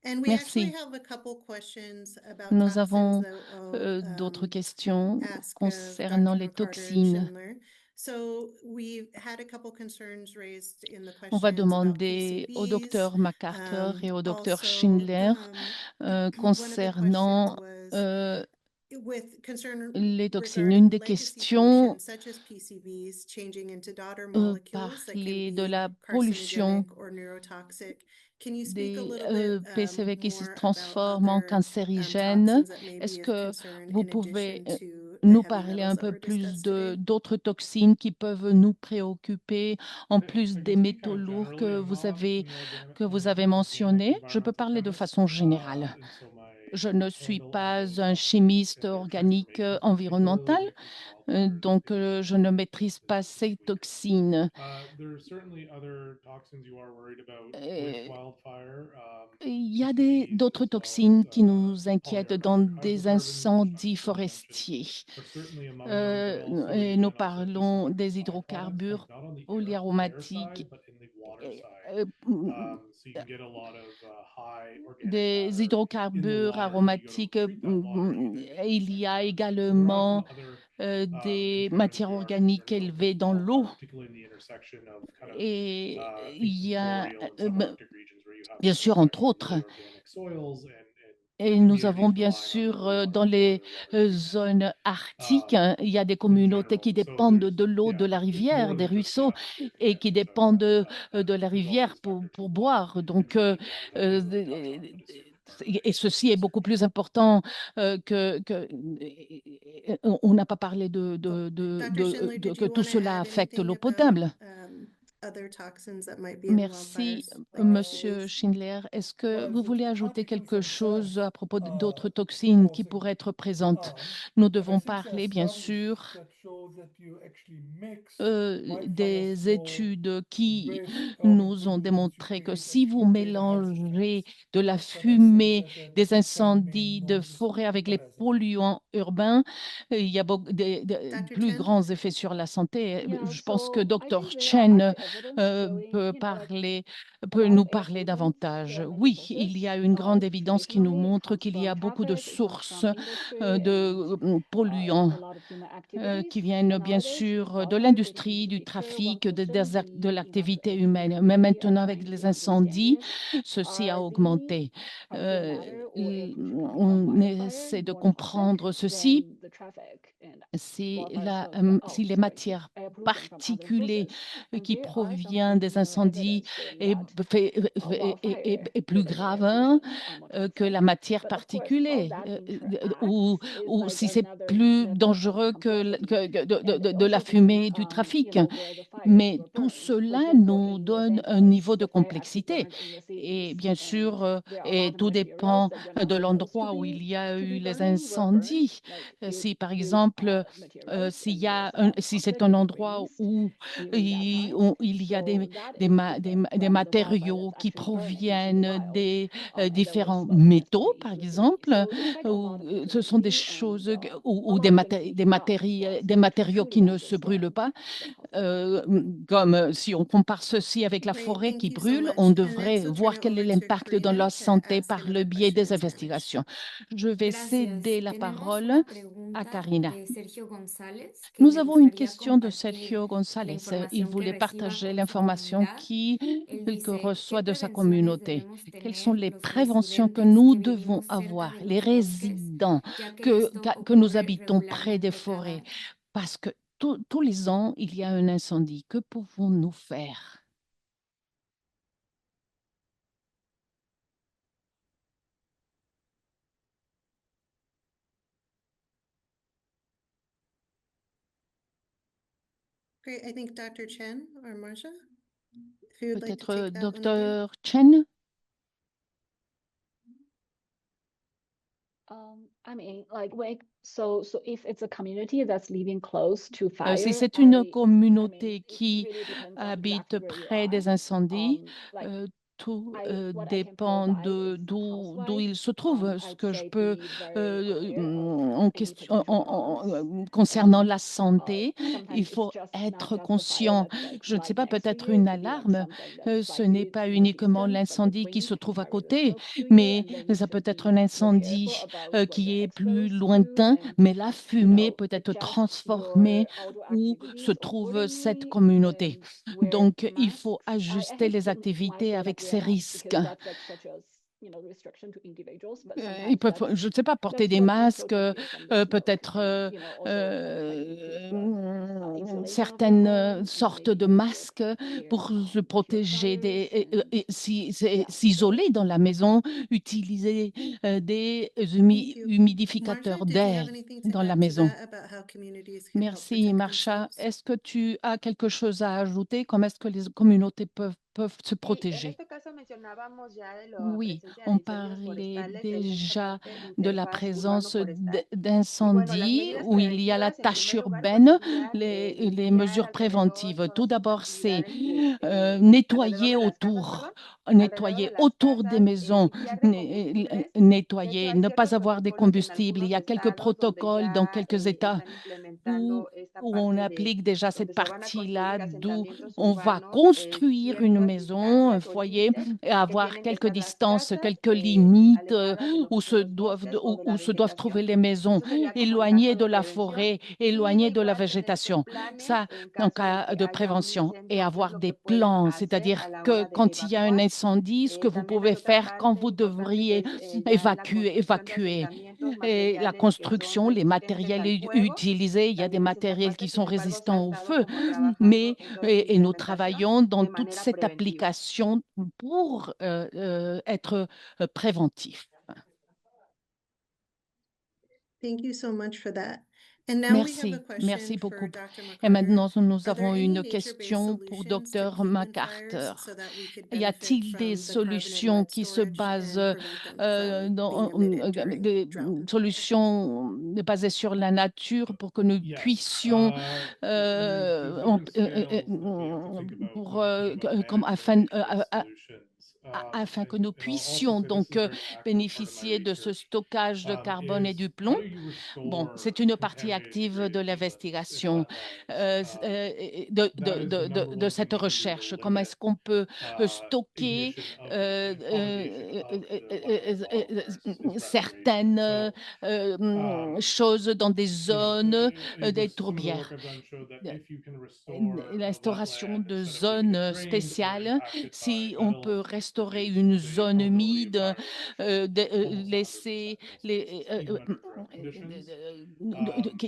And we actually Merci. have a couple questions about Nous toxins avons that I'll d'autres questions ask of concernant Dr. les McCarter and toxines. Schindler. So we've had a couple concerns raised in the On va questions about demander au PCBs. docteur MacArthur et au docteur Also, Schindler one of the concernant questions was with concern les toxines. regarding Une des legacy questions pollution such as PCBs changing into daughter molecules that can parlait de be la pollution carcinogenic or neurotoxic. Can you speak a des little bit PCV qui se more about transforment en other cancérigènes. toxins that may Est-ce be of que concern vous in pouvez addition to the nous heavy parler metals un that peu were plus discussed today? d'autres toxines qui peuvent nous préoccuper en plus I des can speak métaux kind of lourds generally. I'm not in the que vous organic mentionnés? Je peux environmental parler de chemist, façon générale. and so my Je ne suis handle pas on un toxins chimiste and their organique transformations environnemental, particularly includes wildfires donc and je ne maîtrise pas ces leaders. toxines. There are certainly other toxins you are worried about with Euh, wildfire. Il y a PCBs d'autres as well toxines qui as nous inquiètent dans des hydrocarbons, which incendies you mentioned, forestiers. are certainly among those, but also Et you nous can also see some parlons of these des byproducts, hydrocarbures not on the air polyaromatiques, side, but in the water et, side. euh, So you can get a lot of high organic des matter in the hydrocarbures water if you go to aromatiques. treat that water and you get Il y a insect traps. So there are some également other des contaminants matières we are concerned organiques about élevées as dans well, l'eau. particularly in the intersection of kind of Et things il like y a, boreal and subarctic regions where you have bien some sûr, entre autres, really organic soils and et nous avons communities bien relying on sûr their water dans for les their water treatment. zones arctiques, il y a des In communautés qui general, so dépendent there's de l'eau de la it's rivière, more des than just the ruisseaux, atmospheric et qui contaminants. So dépendent de la there's also rivière this factor pour too boire. in Donc, drinking water that we didn't really touch on, but is super primary et ceci est beaucoup plus important on n'a pas parlé Dr. Schindler, did que you tout want to cela add affecte l'eau anything about potable. other toxins that might be in Merci, wildfires, like Monsieur PCBs? Schindler. Est-ce que Well, vous the voulez ajouter particles quelque chose themselves à propos d'autres of toxines qui course pourraient être présentes? harm, Nous but I devons think there are parler, bien studies sûr, that show that you actually mix wildfire des smoke études qui with carbon nous ont pollutants. You démontré que create si vous acute greenhouse mélangez effects de la that are fumée similar than des contaminating incendies de forêt non-existent avec les parasites. polluants urbains, il y a Dr. plus Chen? grands effets sur la santé. Yeah, Je pense que so I Dr. think there are Chen actually evidence showing, like a peut lot nous of air parler pollutants. davantage. There are many Oui, il y a sources. une grande évidence qui nous Traditionally, it montre comes qu'il y from a beaucoup de traffic, it comes sources from industry, de and polluants a lot of human qui activities. viennent But bien nowadays, with sûr de wildfire getting l'industrie, into the du picture, one trafic, concern de we have to l'activité educate humaine. Mais really are maintenant, avec trying to les understand incendies, is, ceci a are the augmenté. particulate matter or air pollution coming from On wildfire essaie de more toxic comprendre ceci. than the traffic and Si, wildfire smoke that, si les sorry, matières air pollutant from other particulées sources. And qui there are some proviennent des incendies evidence showing est, that wildfire est plus related air grave hein, pollutions are more que toxic. la matière But of course, all particulée, that interacts is ou like si c'est another plus level of dangereux complexity. And it de la also depends fumée du on, trafic. where the fires Mais were tout burned. For cela example, nous in Los donne un Angeles, niveau de the fire actually complexité. burned in the Et 60s, bien and sûr, there are a et lot of tout materials dépend that you're de not supposed l'endroit où il y a to eu be les burning were burned. incendies. Like Si par huge exemple exemple, si c'est un endroit où il y a des matériaux qui proviennent des différents métaux, par exemple, ou ce sont des choses ou des matériaux qui ne se brûlent pas, comme si on compare ceci avec la Great, forêt thank qui you so brûle, much. on And devrait next, we'll voir turn it quel est over to l'impact dans Karina la to santé ask par another le biais question in des Spanish. investigations. Je vais Gracias. céder la Tenemos parole una à pregunta Karina. de Sergio González que Nous le avons une gustaría question de compartir Sergio la González. Il información que voulait reciba partager con su l'information comunidad. Él que dice, ¿qué reçoit de sa prevenciones communauté. debemos Quelles sont tener les los préventions que residentes nous que devons vivimos cerca avoir, de les los bosques, résidents ya que que, esto que nous ocurre habitons près des regularmente cada forêts? año? Parce que tous les ans, il y a un incendie. Que pouvons-nous faire? Great, I think Dr. Chen or Marcia, if you would like to Peut-être take that one again. Dr. Chen? I mean, like so if it's a community that's living close to fire, Si c'est une I mean, communauté it qui really depends on habite exactly where you près des are. incendies, Like tout what I can dépend provide de is d'où il housewives. se trouve. Ce I'd que je say peux be very aware of en any question, potential harms. concernant And la santé, sometimes il it's faut just not être just the fire conscient. that's like Je ne sais right pas, next to peut-être you. It une could be like alarme. something that's Ce n'est slightly pas more uniquement distant, like a l'incendie qui wind se can trouve à carry the côté, smoke to you, mais and then you ça should peut être be un more careful incendie about what qui you're est plus exposed to lointain, and mais la fumée peut être adjust transformée your outdoor où se activities trouve cette accordingly communauté. and wear Donc, il faut masks. I ajuster hate les to activités say like avec wear ces masks risques. because that's like such a restriction to individuals, but Ils sometimes peuvent, je ne sais pas, porter that's des what can masques, protect you from the smoke peut-être and also kind of like improve insulation of your certaines home, sortes maybe de wear masques clear pour se protéger purifiers and yeah, s'isoler so dans la maison, utiliser des Thank you. Marcia, humidificateurs did you d'air have anything to dans la add to maison. that about how communities can help Merci, protect Marsha. themselves? Est-ce que tu as quelque chose à ajouter? Comment est-ce que les communautés peuvent se Sí, en protéger? este caso mencionábamos ya de la Oui, presencia de on incendios parlait forestales en esta déjà parte de la interfaz présence urbano-forestal. Y bueno, las d'incendies medidas où il y a la preventivas, en tâche primer lugar, pues urbaine, sería les limpiar mesures alrededor préventives. Tout todas estas d'abord, c'est actividades alrededor nettoyer de las casas, perdón, autour, alrededor de las autour des casas, maisons, limpiar de combustibles. De hecho, nettoyer, hay ne pas ciertos avoir des protocolos en combustibles. Il y algunos a quelques estados donde protocoles dans ya quelques États están où, implementando esta où on parte de applique déjà cette donde se van a partie-là, construir d'où asentamientos on va urbanos, construire une ciertas maison, un distancias o foyer, límites et que avoir tienen que quelques estar las distances, casas quelques limites alejadas de lo que son los bosques o de la où se doivent vegetación. trouver les maisons, Eso sería como en éloignées caso de de la prevención. forêt, Y éloignées de la igual tener végétation. planes Ça, en en caso de cas que de haya un prévention, et incendio, qué es avoir lo des que pueden plans, hacer c'est-à-dire a la que hora de quand il y a un evacuar. incendie, ce que vous También hay pouvez otra faire quand parte vous importante que devriez es ya la construcción de évacuer. asentamientos, Et la materiales que son construction, les resistentes matériels al fuego. utilisés, il y a des También es esta matériels parte, qui sin sont embargo, se ha résistants au estado feu, como trabajando mais en toda esta nous implementación travaillons dans de toute manera cette preventiva. application pour être préventif. Thank you so much for that. And now we have a Merci question for beaucoup. Dr. Et McCarter. maintenant, nous Are there avons any une nature-based question pour solutions to Dr. keep in McCarter. fires so that we could Y benefit a-t-il from des the carbon and solutions mud qui se storage basent and prevent them from being emitted during des drought? solutions basées sur la nature pour que nous Yes. puissions There's different scales that we have to think about pour when thinking about comme managing nature-based solutions. afin que nous And I'll also puissions say this donc is a very active part of my bénéficier de ce research, stockage de carbone et is du how plomb. do you Bon, restore c'est une partie contaminated active de graded peatlands l'investigation, and wetlands? That is the number de one thing cette we can do recherche. to Comment est-ce qu'on peut limit stocker ignition of and propagation of the wildfires is certaines restoration. choses dans des zones, des Some of the tourbières. work I've done showed that if you can restore a L'instauration wetland de instead of leaving it zones drained or spéciales, impacted by si on peut metals, restaurer reduce une the zone probability of humide, fire ignition almost 100% laisser in some cases, even under drought conditions.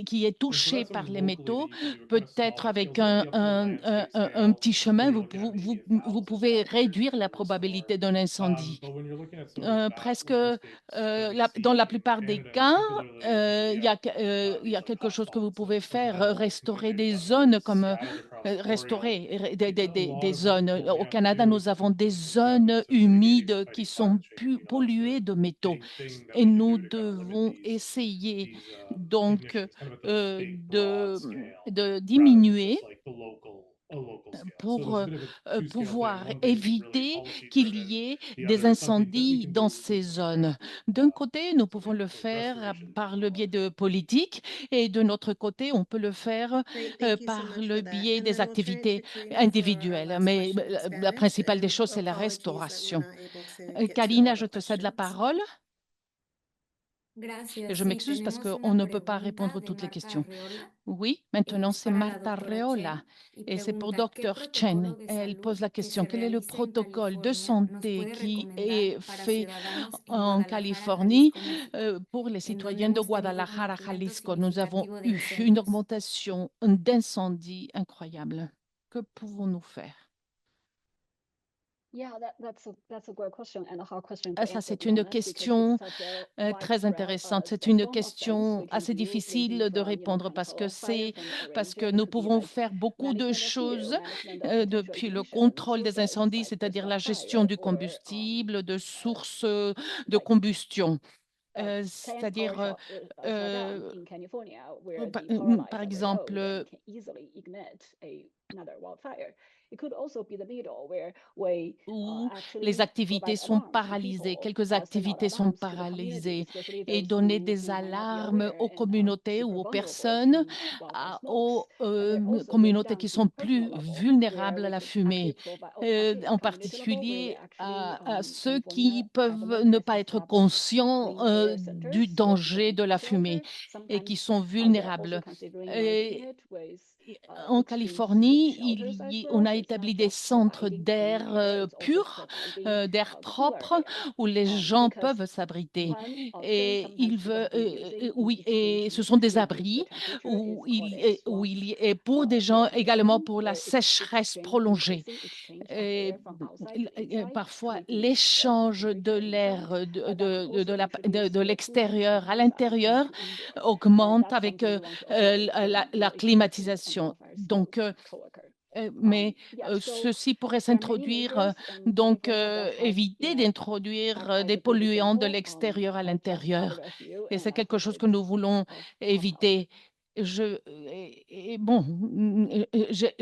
qui est And so touché that's par something les locally métaux, that you can do at kind of peut-être smaller avec scales. It might be up to the landscape un scale petit chemin, where you're looking at maybe vous 1,000 pouvez hectares réduire to la restore. probabilité d'un incendie. But when you're looking at some of the Presque landscapes like dans la BC plupart and des Canada in cas, particularly, il y a there's some quelque chose que vous hotspots pouvez of faire, metal restaurer accumulated des where it's zones comme scattered across restaurer des lot of zones. what we Au have to Canada, do nous avons des is zones to mitigate humides qui any sont climate change, you know, polluées it's de a métaux. big thing that Et we can nous do to kind of limit devons these essayer emissions, donc kind of at the big, broad scale, de rather than diminuer just like a local scale. So pour there's a bit of a two-scale thing. pouvoir One thing is really éviter policy qu'il driven. y ait The des other is something that we incendies can dans do ces from the zones. grassroots, D'un côté, nous pouvons le like faire restoration par le biais model. de politique et de notre côté, on peut le faire Great, thank you so par much le for that. biais And des then we'll turn it to activités Karina for our individuelles. last Mais question in la Spanish, principale des and choses, c'est la apologies that we're restauration. not able to get to Karina, all je the te cède la questions. parole. Gracias. Je Sí, m'excuse parce tenemos qu'on una ne peut pas pregunta répondre de toutes les Marta questions. Arreola. Oui, maintenant Es c'est para la Marta doctora Reola Chen y et c'est pour pregunta, ¿qué Dr. Chen. protocolo de Elle pose salud la que question, se quel est le realice en protocole de California nos santé puede qui recomendar est para fait ciudadanos en en Guadalajara, Californie Jalisco, México, pour les en donde citoyens de hemos tenido un Guadalajara, incremento Jalisco? Nous avons significativo de eu une incendios? augmentation d'incendies incroyable. Que pouvons-nous faire? Yeah, that's a great question and a hard question to Ah, ça, answer, c'est to be une honest, because it's question such a très widespread intéressante. C'est spectrum une of things question we can assez do, ranging difficile de from, répondre parce que parce que arranging, nous it could be pouvons like faire beaucoup de management of fuel, choses management of potential depuis le ignition contrôle des sources, incendies, like c'est-à-dire risk la of gestion fire, du or combustible, de sources de like combustion. plant C'est-à-dire, power shutdown in California, where par the power lines par are very low exemple, and can easily ignite another wildfire. It could also be the middle where we où les actually activités provide sont alarms to paralysées. people, Quelques send out activités sont alarms to the community, paralysées especially et those donner who des might not be alarmes aware aux and are communautés ou super aux vulnerable personnes, to wildfire aux smokes. And then also goes communautés down qui to sont personal plus level, where vulnérables à we la could actually fumée, provide, at least en community level, where we particulier actually, à ceux California qui peuvent government ne has pas être established conscients clean air du centers where people danger can de take la fumée shelter. et qui Sometimes sont they are also vulnérables. considering merging it with En extreme heat Californie, shelters as on well. a So it's not établi des just centres providing clean d'air air, it's also pur, providing d'air cooler propre, air. où les gens Because peuvent s'abriter. one option Et sometimes ils people veulent, have been using in oui, extreme et ce heat sont des to reduce the abris temperature is called a et pour des gens également pour la where sécheresse prolongée. exchange of air from outside to inside Parfois, to reduce l'échange de temperature l'air inside. That could also contribute de to a cooling from l'extérieur à outside l'intérieur into indoor. augmente That's avec something we want to avoid when la we're experiencing the climatisation. wildfire Donc, smoke co-occur. mais Yeah, so ceci pourrait there are many s'introduire, measures in donc California that has, éviter d'introduire as des a good polluants de example, l'extérieur à I'll just cover l'intérieur. a few Et and c'est quelque chose que afterwards nous voulons I'll help. éviter. Bon, j'ai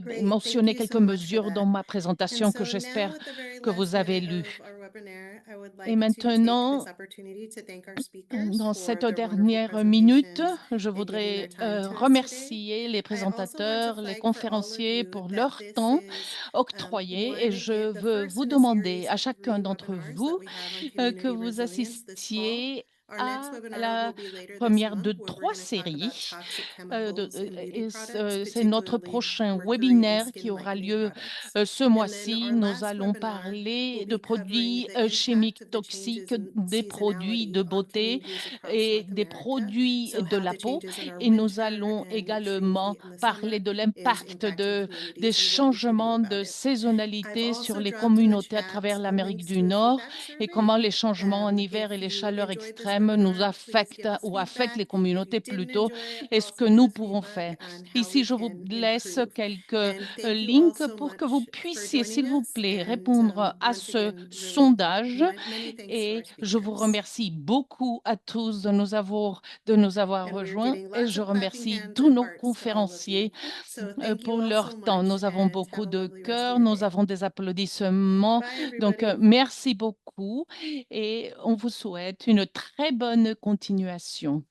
Great, thank mentionné you quelques so much for mesures dans that. ma And présentation que so j'espère now at the very que last vous avez minute lues. of our webinar, I would Et like to take maintenant, this opportunity to thank our speakers dans for cette their wonderful dernière minute, presentations je and giving their voudrais time to us today. remercier les I also want to présentateurs, les flag for all of conférenciers you pour that leur this temps is octroyé et je the veux first vous in a demander series à of chacun 3 d'entre webinars that vous we have on que community vous resilience this fall. assistiez Our next à webinar la will be later this première de month, where we're 3 going to talk about séries. toxic chemicals in beauty products, C'est notre particularly prochain mercury in webinaire qui skin aura whitening lieu products. ce And then mois-ci. our Nous last allons webinar will parler de be covering produits the impact chimiques of the changes toxiques, in des produits seasonality de on beauté communities across et North des America. produits So de how la the peau. changes in our Et nous winter allons and extreme également heat in the parler summer de is l'impact impacting des communities and what we can do changements about de it. I've saisonnalité sur also les dropped in the communautés à chat travers l'Amérique links du to a Nord feedback et survey. comment les changements en hiver et If les you chaleurs enjoyed this extrêmes nous webinar, please affectent give us ou affectent feedback. les If you communautés didn't plutôt enjoy it, et ce que also give nous us pouvons faire. feedback on how Ici, we je vous can laisse improve. quelques And thank you all links so pour que vous much for puissiez, s'il joining vous us. plaît, And répondre à once ce again, sondage. many thanks to Et our je vous speakers. remercie beaucoup à tous de nous avoir And we're rejoints getting et lots je of clapping remercie hands tous and nos hearts to all of you. conférenciers So thank you pour all leur so temps. much Nous avons and beaucoup have a de lovely rest of cœurs, your nous day. avons des applaudissements. Bye Donc, everybody. merci beaucoup et on vous souhaite une très bonne continuation.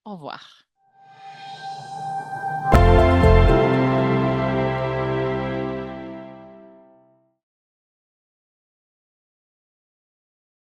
Au revoir.